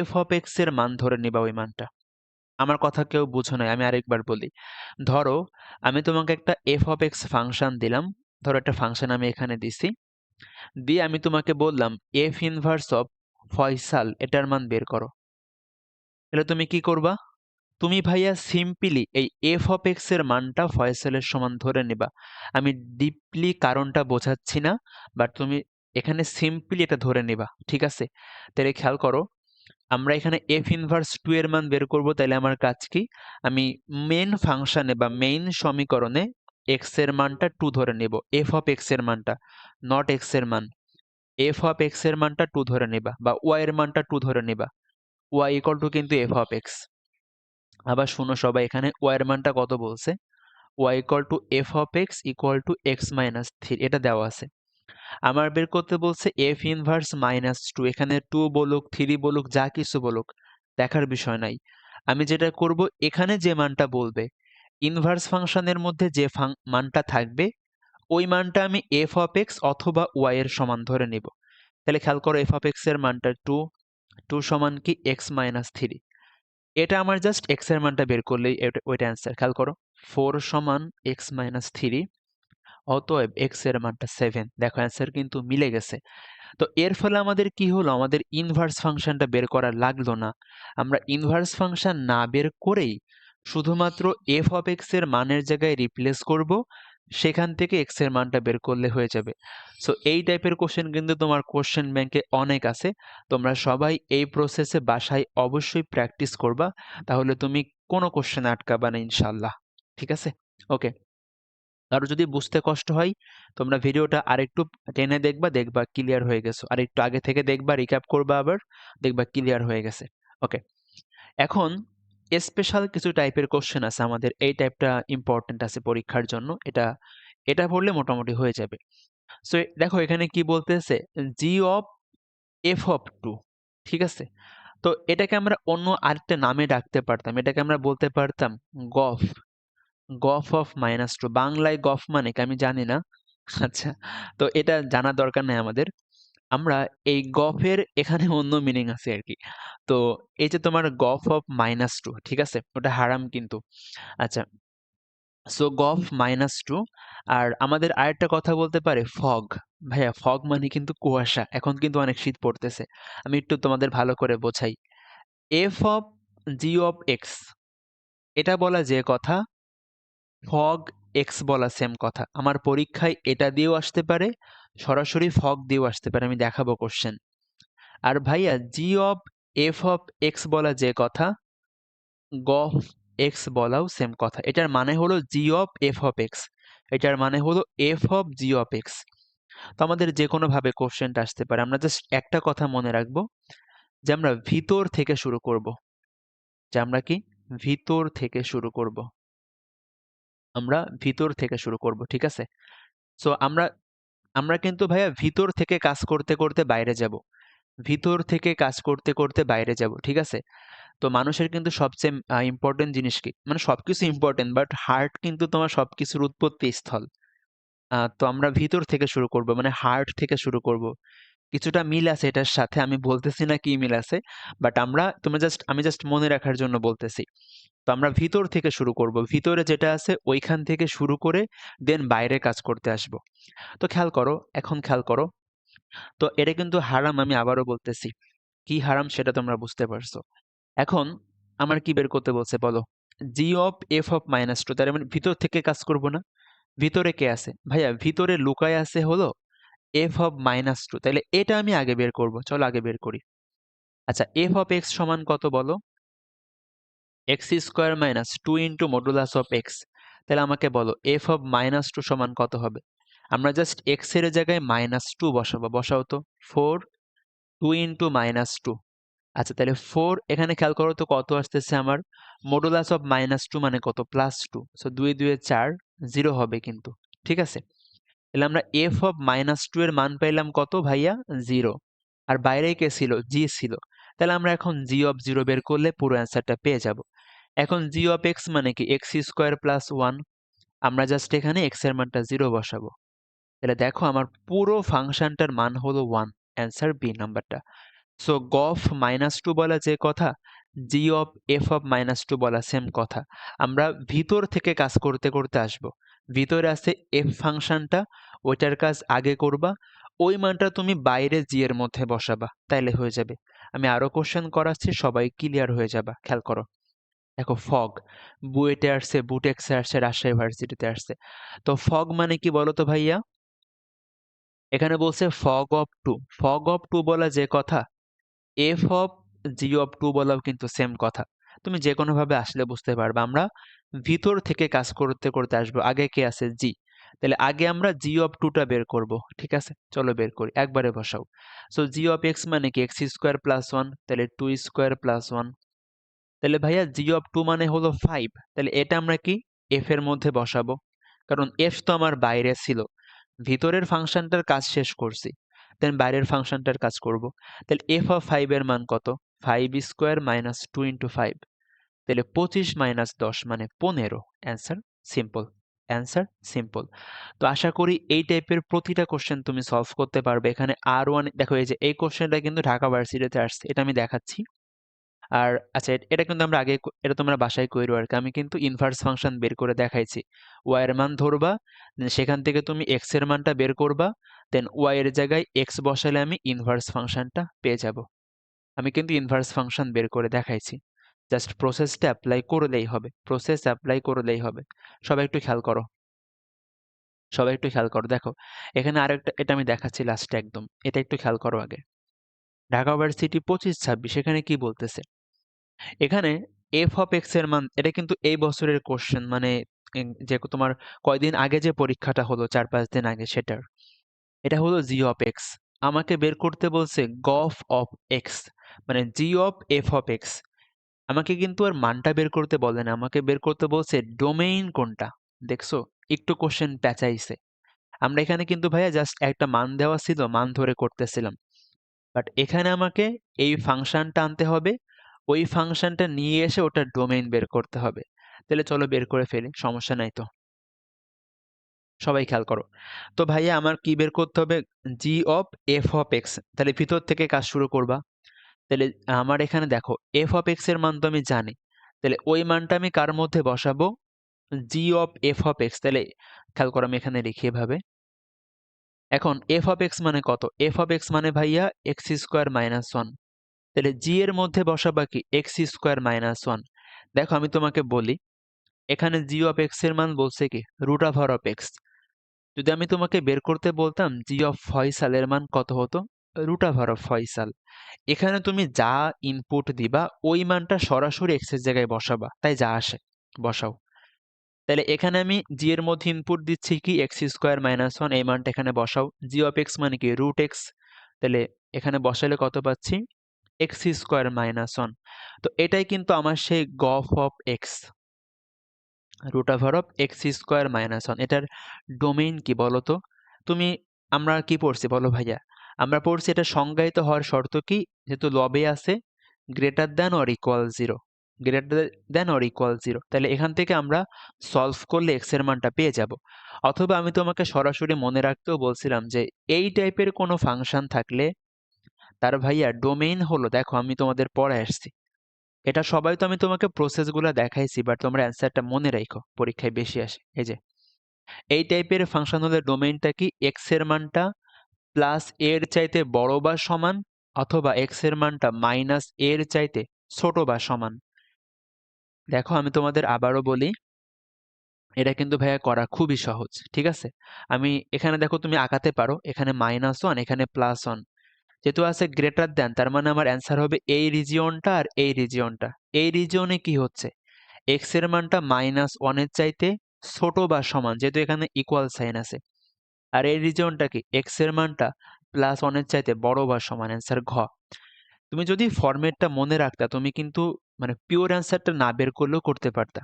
f অফ x এর মান ধরে নিবা ওই মানটা। আমার কথা কেউ বুঝো নাই, আমি আরেকবার বলি। ধরো, আমি তোমাকে একটা f অফ x ফাংশন দিলাম। ধরো একটা ফাংশন আমি এখানে দিছি। দিয়ে আমি তোমাকে বললাম f ইনভার্স অফ ফয়সাল এটার মান বের করো। তাহলে তুমি কি করবা? তুমি ভাইয়া সিম্পলি এই f অফ x এর মানটা ফয়সালের সমান ধরে নিবা। আমি ডিপলি কারণটা বোঝাচ্ছি না, বাট তুমি এখানে সিম্পলি এটা ধরে নিবা। ঠিক আছে? তাহলে খেয়াল করো, আমরা এখানে f ইনভার্স 2 এর মান বের করব। তাহলে আমার কাজ কি? আমি মেইন ফাংশনে বা মেইন সমীকরণে x এর মানটা 2 ধরে নেব। f অফ x এর মানটা, নট x এর মান। f অফ x এর মানটা 2 ধরে নিবা বা y এর মানটা 2 ধরে নিবা। y ইকুয়াল টু কিন্তু f অফ x। আবার শোনো সবাই, এখানে y এর মানটা কত বলছে? y equal to f of x equal to x minus 3, এটা দেওয়া আছে। আমার বের করতে বলছে f ইনভার্স মাইনাস 2, এখানে 2 বলুক 3 বলুক যা কিছু বলুক দেখার বিষয় নাই। আমি যেটা করব, এখানে যে মানটা বলবে, ইনভার্স ফাংশনের মধ্যে যে মানটা থাকবে ওই মানটা আমি f অফ x অথবা y এর সমান ধরে নিব। তাহলে খেয়াল করো, f অফ x এর মানটা 2, 2 সমান কি x মাইনাস 3। এটা আমার জাস্ট x এর মানটা বের করলেই ওইটা অ্যান্সার। খেয়াল করো, 4 সমান x মাইনাস 3, অতএব x এর মানটা 7। দেখো অ্যান্সার কিন্তু মিলে গেছে। তো এর ফলে আমাদের কি হলো? আমাদের ইনভার্স ফাংশনটা বের করা লাগলো না। আমরা ইনভার্স ফাংশন না বের করেই শুধুমাত্র f অফ x এর মানের জায়গায় রিপ্লেস করব, সেখান থেকে x এর মানটা বের করলে হয়ে যাবে। সো এই টাইপের কোশ্চেন কিন্তু তোমার কোশ্চেন ব্যাংকে অনেক আছে। তোমরা সবাই এই প্রসেসে বাসায় অবশ্যই প্র্যাকটিস করবা, তাহলে তুমি কোনো কোশ্চেনে আটকাবা না ইনশাল্লাহ। ঠিক আছে? ওকে। কারো যদি বুঝতে কষ্ট হয়, তোমরা ভিডিওটা আরেকটু টেনে দেখবা, দেখবা ক্লিয়ার হয়ে গেছে। আরেকটু আগে থেকে দেখবা, রিক্যাপ করবা, আবার দেখবা ক্লিয়ার হয়ে গেছে। ওকে। এখন স্পেশাল কিছু টাইপের কোশ্চেন আছে আমাদের, এই টাইপটা ইম্পর্টেন্ট আছে পরীক্ষার জন্য। এটা এটা পড়লে মোটামুটি হয়ে যাবে। সো দেখো এখানে কি বলতেছে, জি অফ এফ অফ 2, ঠিক আছে? তো এটাকে আমরা অন্য আরেকটা নামে ডাকতে পারতাম। এটাকে আমরা বলতে পারতাম গফ, গফ অফ মাইনাস 2। বাংলায় গফ মানে কি আমি জানি না। আচ্ছা, তো এটা জানার দরকার নাই আমাদের। আমরা এই গফের এখানে অন্য মিনিং আছে আরকি। তো এই যে তোমার গফ অফ মাইনাস 2, ঠিক আছে? ওটা হারাম কিন্তু। আচ্ছা, সো গফ মাইনাস 2। আর আমাদের আরেকটা কথা বলতে পারে ফগ। ভাইয়া ফগ মানে কিন্তু কুয়াশা। এখন কিন্তু অনেক শীত পড়তেছে। আমি একটু তোমাদের ভালো করে বোঝাই। F of g of x, এটা বলা যে কথা, ফগ এক্স বলা সেম কথা। আমার পরীক্ষায় এটা দিয়েও আসতে পারে, সরাসরি ফগ দিয়েও আসতে পারে। আমি দেখাবো কোশ্চেন। আর ভাইয়া জি অফ এফ অফ এক্স বলা যে কথা, গফ এক্স বলাও সেম কথা। এটার মানে হলো জি অফ এফ অফ এক্স, এটার মানে হলো F of g of x. তো আমাদের যে কোনো ভাবে কোশ্চেনটা আসতে পারে। আমরা জাস্ট একটা কথা মনে রাখবো, যে আমরা ভিতর থেকে শুরু করব। যে আমরা কি ভিতর থেকে শুরু করব। আমরা ভিতর থেকে শুরু করব, ঠিক আছে? সো আমরা আমরা কিন্তু ভাইয়া ভিতর থেকে কাজ করতে করতে বাইরে যাব। ভিতর থেকে কাজ করতে করতে বাইরে যাব, ঠিক আছে? তো মানুষের কিন্তু সবচেয়ে ইম্পর্টেন্ট জিনিস কি? মানে সবকিছু ইম্পর্টেন্ট, বাট হার্ট কিন্তু তোমার সবকিছুর উৎপত্তি স্থল। তো আমরা ভিতর থেকে শুরু করব, মানে হার্ট থেকে শুরু করব। কিছুটা মিল আছে এটার সাথে, আমি বলতেছি না কি মিল আছে, বাট আমি জাস্ট মনে রাখার জন্য বলতেছি। তো আমরা ভিতর থেকে শুরু করব। ভিতরে যেটা আছে ওইখান থেকে শুরু করে দেন বাইরে কাজ করতে আসব। তো খেয়াল করো, এখন খেয়াল করো। তো এটা কিন্তু হারাম, আমি আবারও বলতেছি। কি হারাম সেটা তোমরা বুঝতে পারছো। এখন আমার কি বের করতে বলছে বলো? জি অফ এফ অফ মাইনাস 2, তার মানে ভিতর থেকে কাজ করব না? ভিতরে কে আছে? ভাইয়া ভিতরে লুকায় আছে হলো এফ অফ মাইনাস 2। তাহলে এটা আমি আগে বের করব। চলো আগে বের করি। আচ্ছা, এফ অফ এক্স সমান কত বলো? X square minus 2 into modulus of x. তাহলে আমাকে বলো এফ অফ মাইনাস 2 সমান কত হবে? আমরা জাস্ট এক্স এর জায়গায় মাইনাস 2 বসাবো। বসাও তো। 4, 2 ইন্টু মাইনাস 2। আচ্ছা তাহলে 4 এখানে খেয়াল করো তো কত আসতেছে আমার মডুলাস অফ -2 মানে কত +2 সো 2 2 এ 4 0 হবে কিন্তু ঠিক আছে তাহলে আমরা f অফ -2 এর মান পাইলাম কত ভাইয়া 0 আর বাইরে কে ছিল g ছিল তাহলে আমরা এখন g অফ 0 বের করলে পুরো অ্যান্সারটা পেয়ে যাব এখন g অফ x মানে কি x স্কয়ার প্লাস 1 আমরা জাস্ট এখানে x এর মানটা 0 বসাবো তাহলে দেখো আমার পুরো ফাংশনটার মান হলো 1 অ্যান্সার বি নাম্বারটা সো গফ -2 বলা যে কথা g অফ f অফ -2 বলা সেম কথা আমরা ভিতর থেকে কাজ করতে করতে আসব ভিতরে আছে f ফাংশনটা ওইটার কাজ আগে করবা ওই মানটা তুমি বাইরে g এর মধ্যে বসাবা তাইলে হয়ে যাবে আমি আরো কোশ্চেন করাচ্ছি সবাই ক্লিয়ার হয়ে যাবা খেয়াল করো দেখো ফগ বুয়েটে আসছে বুটেক্সে আসছে রাজশাহী ভার্সিটিতে আসছে তো ফগ মানে কি বলো তো ভাইয়া এখানে বলছে ফগ অফ টু বলা যে কথা f of g of two বলাও কিন্তু সেম কথা তুমি যে কোনো ভাবে আসলে বুঝতে পারবে আমরা ভিতর থেকে কাজ করতে করতে আসবো আগে কে আছে জি তাহলে আগে আমরা জি অফ টুটা বের করব ঠিক আছে চলো বের করি একবারে বসাও সো জি অফ এক্স মানে কি এক্স স্কোয়ার প্লাস ওয়ান তাহলে 2 স্কোয়ার প্লাস ওয়ান তাহলে ভাইয়া জি অফ টু মানে হলো 5 তাহলে এটা আমরা কি এফ এর মধ্যে বসাবো কারণ এফ তো আমার বাইরে ছিল ভিতরের ফাংশনটার কাজ শেষ করছি দেন বাইরের ফাংশনটার কাজ করব তাহলে এফ অফ 5 এর মান কত 5 স্কোয়ার মাইনাস 2 × 5 তাহলে 25 - 10 মানে 15 অ্যান্সার সিম্পল তো আশা করি এই টাইপের প্রতিটা কোশ্চেন তুমি সলভ করতে পারবে এখানে আর 1 দেখো এই যে এই কোশ্চেনটা কিন্তু ঢাকা ভার্সিটিতে আসছে এটা আমি দেখাচ্ছি আর আচ্ছা এটা কিন্তু আমরা আগে এটা তোমরা বাসায় কইরো আর কি আমি কিন্তু ইনভার্স ফাংশন বের করে দেখাইছি y এর মান ধরবা then সেখান থেকে তুমি x এর মানটা বের করবা দেন y এর জায়গায় x বসালে আমি ইনভার্স ফাংশনটা পেয়ে যাব আমি কিন্তু ইনভার্স ফাংশন বের করে দেখাইছি জাস্ট প্রসেসটা অ্যাপ্লাই করলেই হবে সবাই একটু খেয়াল করো দেখো এখানে আরেকটা এটা আমি দেখাচ্ছি লাস্টে একদম এটা একটু খেয়াল করো আগে ঢাকা ভার্সিটি 25-26 এখানে কি বলতেছে এখানে এফ অফ এক্স এর মান এটা কিন্তু এই বছরের কোশ্চেন মানে যে তোমার কয়দিন আগে যে পরীক্ষাটা হলো 4-5 দিন আগে সেটার এটা হলো জি অফ এক্স আমাকে বের করতে বলছে গফ অফ এক্স মানে জি অফ এফ অফ এক্স আমাকে কিন্তু আর মানটা বের করতে বলে না আমাকে বের করতে বলছে ডোমেইন কোনটা দেখছো একটু কোশ্চেন পেঁচাইছে আমরা এখানে কিন্তু ভাইয়া জাস্ট একটা মান দেওয়া ছিল মান ধরে করতেছিলাম বাট এখানে আমাকে এই ফাংশনটা আনতে হবে ওই ফাংশনটা নিয়ে এসে ওটার ডোমেইন বের করতে হবে তাহলে চলো বের করে ফেলি সমস্যা নাই তো সবাই খেয়াল করো তো ভাইয়া আমার কি বের করতে হবে জি অফ এফ অফ এক্স তাহলে ভিতর থেকে কাজ শুরু করবা তাহলে আমার এখানে দেখো এফ অফ এক্স এর মান তো আমি জানি তাহলে ওই মানটা আমি কার মধ্যে বসাবো জি অফ এফ অফ এক্স তাহলে খেয়াল করো আমি এখানে লিখি এভাবে এখন এফ অফ এক্স মানে কত এফ অফ এক্স মানে ভাইয়া এক্স স্কোয়ার মাইনাস ওয়ান তাহলে জি এর মধ্যে বসাবা কি এক্স স্কোয়ার মাইনাস ওয়ান দেখো আমি তোমাকে বলি এখানে জি অফ এক্স এর মান বলছে কি রুট ওভার অফ এক্স যদি আমি তোমাকে বের করতে বলতাম জি অফ ফয়সালের মান কত হতো রুট ওভার অফ ফয়সাল এখানে তুমি যা ইনপুট দিবা ওই মানটা সরাসরি এক্স এর জায়গায় বসাবা তাই যা আসে বসাও তাহলে এখানে আমি জি এর মধ্যে ইনপুট দিচ্ছি কি এক্স স্কোয়ার মাইনাস ওয়ান এই মানটা এখানে বসাও জি অফ এক্স মানে কি রুট এক্স তাহলে এখানে বসালে কত পাচ্ছি এক্স স্কোয়ার মাইনাস ওয়ান তো এটাই কিন্তু আমার সেই গফ of x root over of x square minus one এটার ডোমেইন কি বলো তো তুমি আমরা কি পড়ছি বলো ভাইয়া আমরা পড়ছি এটা সংজ্ঞায়িত হওয়ার শর্ত কি যেহেতু লবে আছে greater than or equal zero তাহলে এখান থেকে আমরা সলভ করলে এক্স এর মানটা পেয়ে যাব অথবা আমি তোমাকে সরাসরি মনে রাখতেও বলছিলাম যে এই টাইপের কোনো ফাংশন থাকলে তার ভাইয়া ডোমেইন হলো দেখো আমি তোমাদের পড়ায় আসছি এটা সবাই তো আমি তোমাকে প্রসেসগুলো দেখাইছি বাট তোমরা অ্যান্সারটা মনে রাখো পরীক্ষায় বেশি আসে এই যে এই টাইপের ফাংশন হলে ডোমেইনটা কি এক্স এর মানটা প্লাস এর চাইতে বড় বা সমান অথবা এক্স এর মানটা মাইনাস এর চাইতে ছোট বা সমান দেখো আমি তোমাদের আবারও বলি এটা কিন্তু ভাইয়া করা খুবই সহজ ঠিক আছে আমি এখানে দেখো তুমি আঁকাতে পারো এখানে -1 এখানে +1 যেহেতু আছে গ্রেটার দ্যান তার মানে আমার অ্যান্সার হবে এই রিজিয়নটা আর এই রিজিয়নটা এই রিজিয়নে কি হচ্ছে এক্স এর মানটা -1 এর চাইতে ছোট বা সমান যেহেতু এখানে ইকুয়াল সাইন আছে আর এই রিজিয়নটা কি এক্স এর মানটা +1 এর চাইতে বড় বা সমান অ্যান্সার ঘ তুমি যদি ফরম্যাটটা মনে রাখতা তুমি কিন্তু মানে পিওর অ্যান্সারটা না বের করলেও করতে পারতা।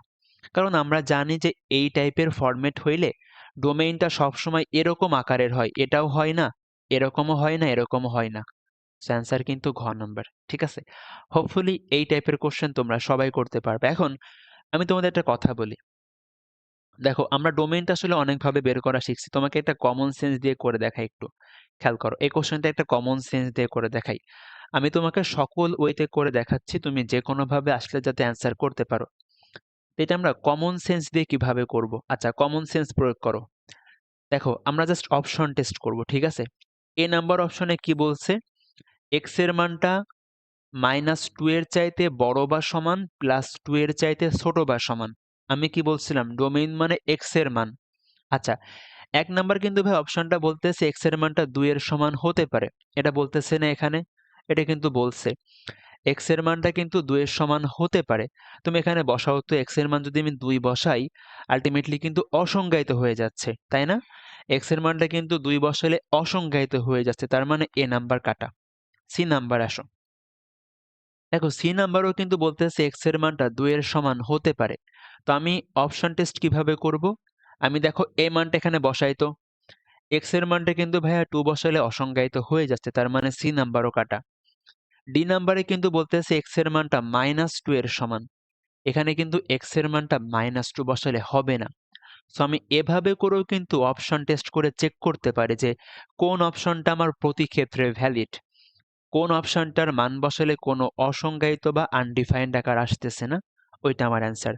কারণ আমরা জানি যে এই টাইপের ফরম্যাট হইলে ডোমেইনটা সবসময় এরকম আকারের হয়। এটাও হয় না, এরকমও হয় না, এরকমও হয় না। সো অ্যান্সার কিন্তু ঘ নাম্বার। ঠিক আছে? হোপফুলি এই টাইপের কোয়েশ্চেন তোমরা সবাই করতে পারবে। এখন আমি তোমাদের একটা কথা বলি। দেখো আমরা ডোমেইনটা আসলে অনেকভাবে বের করা শিখছি। তোমাকে একটা কমন সেন্স দিয়ে করে দেখাই একটু। খেয়াল করো। এই কোয়েশ্চেনটা একটা কমন সেন্স দিয়ে করে দেখাই। আমি তোমাকে সকল ওয়েতে করে দেখাচ্ছি। তুমি যেকোনোভাবে আসলে যাতে অ্যান্সার করতে পারো। তো এটা আমরা কমন সেন্স দিয়ে কিভাবে করব? আচ্ছা কমন সেন্স প্রয়োগ করো। দেখো আমরা জাস্ট অপশন টেস্ট করব। ঠিক আছে? এ নাম্বার অপশনে কি বলছে? x এর মানটা -2 এর চাইতে বড় বা সমান +2 এর চাইতে ছোট বা সমান। আমি কি বলছিলাম? ডোমেইন মানে x এর মান। আচ্ছা ১ নাম্বার কিন্তু ভাই অপশনটা বলতেছে x এর মানটা ২ এর সমান হতে পারে। এটা বলতেছে না এখানে? এটা কিন্তু বলছে। x এর মানটা কিন্তু ২ এর সমান হতে পারে। তুমি এখানে বসাও তো x এর মান যদি আমি ২ বসাই, আল্টিমেটলি কিন্তু অসংজ্ঞায়িত হয়ে যাচ্ছে। তাই না? x এর মানটা কিন্তু ২ বসালে অসংজ্ঞায়িত হয়ে যাচ্ছে। তার মানে এ নাম্বার কাটা। সি নাম্বার আসো। দেখো সি নাম্বারও কিন্তু বলতেছে x এর মানটা ২ এর সমান হতে পারে। তো আমি অপশন টেস্ট কিভাবে করব? আমি দেখো এ মানটা এখানে বসাই তো। x এর মানটা কিন্তু ভাইয়া 2 বসালে অসংজ্ঞায়িত হয়ে যাচ্ছে। তার মানে সি নাম্বারও কাটা। ডি নাম্বারে কিন্তু বলতেছে x এর মানটা -2 এর সমান। এখানে কিন্তু x এর মানটা -2 বসালে হবে না। সো আমি এভাবে করেও কিন্তু অপশন টেস্ট করে চেক করতে পারি যে কোন অপশনটা আমার প্রতি ক্ষেত্রে ভ্যালিড। কোন অপশনটার মান বসালে কোনো অসংজ্ঞায়িত বা আনডিফাইন্ড আকার আসতেছে না, ওইটা আমার অ্যান্সার।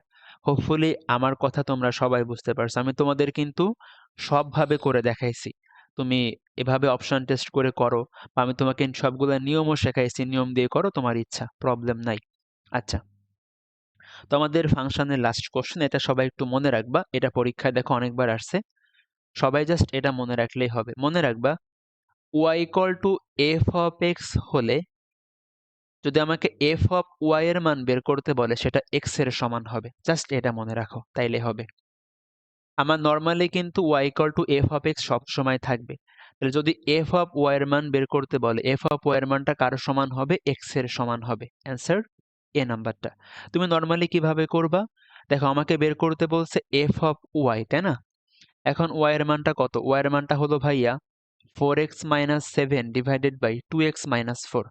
হোপফুলি আমার কথা তোমরা সবাই বুঝতে পারছো। আমি তোমাদের কিন্তু সবভাবে করে দেখাইছি। তুমি এভাবে অপশন টেস্ট করে করো বা আমি তোমাকে সবগুলা নিয়মও শেখাইছি, নিয়ম দিয়ে করো তোমার ইচ্ছা, প্রবলেম নাই। আচ্ছা, তো আমাদের ফাংশনের লাস্ট কোশ্চেন, এটা সবাই একটু মনে রাখবা। এটা পরীক্ষায় দেখো অনেকবার আসছে। সবাই জাস্ট এটা মনে রাখলেই হবে। মনে রাখবা y f of x হলে যদি আমাকে f of y এর মান বের করতে বলে সেটা x এর সমান হবে। জাস্ট এটা মনে রাখো, তাইলে হবে। আমার নরমালি কিন্তু y f of x সবসময় থাকবে। তাহলে যদি f of y এর মান বের করতে বলে f of y এর মানটা কার সমান হবে? x এর সমান হবে। অ্যান্সার এ নাম্বারটা। তুমি নরমালি কিভাবে করবা? দেখো আমাকে বের করতে বলছে f of y, তাই না? এখন y এর মানটা কত? y এর মানটা হলো ভাইয়া 4x - 7 ডিভাইডেড বাই 2x - 4।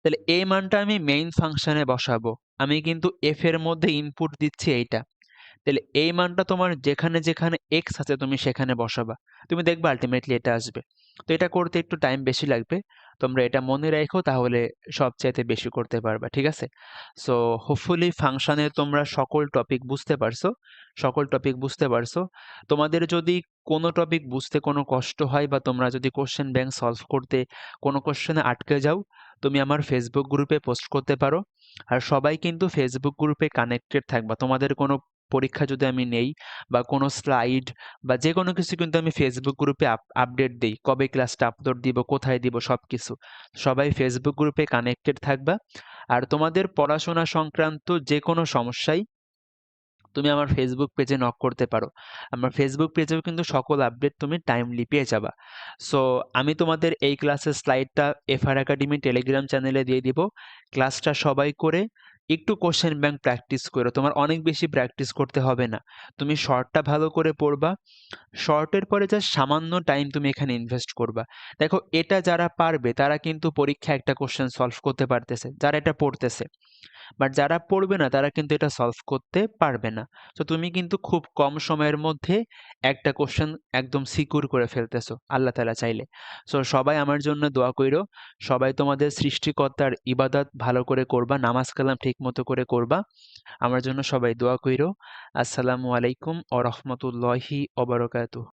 তাহলে এই মানটা আমি মেইন ফাংশনে বসাবো। আমি কিন্তু f এর মধ্যে ইনপুট দিচ্ছি এইটা। তাহলে এই মানটা তোমার যেখানে, যেখানে x আছে তুমি সেখানে বসাবা। তুমি দেখবা আল্টিমেটলি এটা আসবে। তো এটা করতে একটু টাইম বেশি লাগবে। তোমরা এটা মনে রাইখো, তাহলে সবচাইতে বেশি করতে পারবা। ঠিক আছে? সো হোপফুলি ফাংশনে তোমরা সকল টপিক বুঝতে পারছো। সকল টপিক বুঝতে পারছো। তোমাদের যদি কোনো টপিক বুঝতে কোনো কষ্ট হয় বা তোমরা যদি কোয়েশ্চেন ব্যাংক সলভ করতে কোনো কোয়েশ্চেনে আটকে যাও, তুমি আমার ফেসবুক গ্রুপে পোস্ট করতে পারো। আর সবাই কিন্তু ফেসবুক গ্রুপে কানেক্টেড থাকবা। তোমাদের কোনো পরীক্ষা যদি আমি নেই বা কোনো স্লাইড বা যেকোনো কিছু কিন্তু আমি ফেসবুক গ্রুপে আপডেট দেই। কবে ক্লাসটা আপলোড দিব, কোথায় দিব সবকিছু। সবাই ফেসবুক গ্রুপে কানেক্টেড থাকবা। আর তোমাদের পড়াশোনা সংক্রান্ত যেকোনো সমস্যায় তুমি আমার ফেসবুক পেজে নক করতে পারো। আমার ফেসবুক পেজেও কিন্তু সকল আপডেট তুমি টাইমলি পেয়ে যাবা। সো আমি তোমাদের এই ক্লাসের স্লাইডটা এফআর একাডেমি টেলিগ্রাম চ্যানেলে দিয়ে দিব। ক্লাসটা সবাই করে একটু কোশ্চেন ব্যাংক প্র্যাকটিস করো। তোমার অনেক বেশি প্র্যাকটিস করতে হবে না। তুমি শর্টটা ভালো করে পড়বা। শর্টের পরে জাস্ট সামান্য টাইম তুমি এখানে ইনভেস্ট করবা। দেখো এটা যারা পারবে তারা কিন্তু পরীক্ষায় একটা কোশ্চেন সলভ করতে পারতেছে, যারা এটা পড়তেছে। বাট যারা পড়বে না তারা কিন্তু এটা সলভ করতে পারবে না। তো তুমি কিন্তু খুব কম সময়ের মধ্যে একটা কোশ্চেন একদম সিকিউর করে ফেলতেছো আল্লাহ তাআলা চাইলে। সো সবাই আমার জন্য দোয়া কইরো। সবাই তোমাদের সৃষ্টিকর্তার ইবাদত ভালো করে করবা, নামাজ কালাম ঠিক মতো করে করবা। আমার জন্য সবাই দোয়া কইরো। আসসালামু আলাইকুম ওয়া রাহমাতুল্লাহি ওয়া বারাকাতুহু।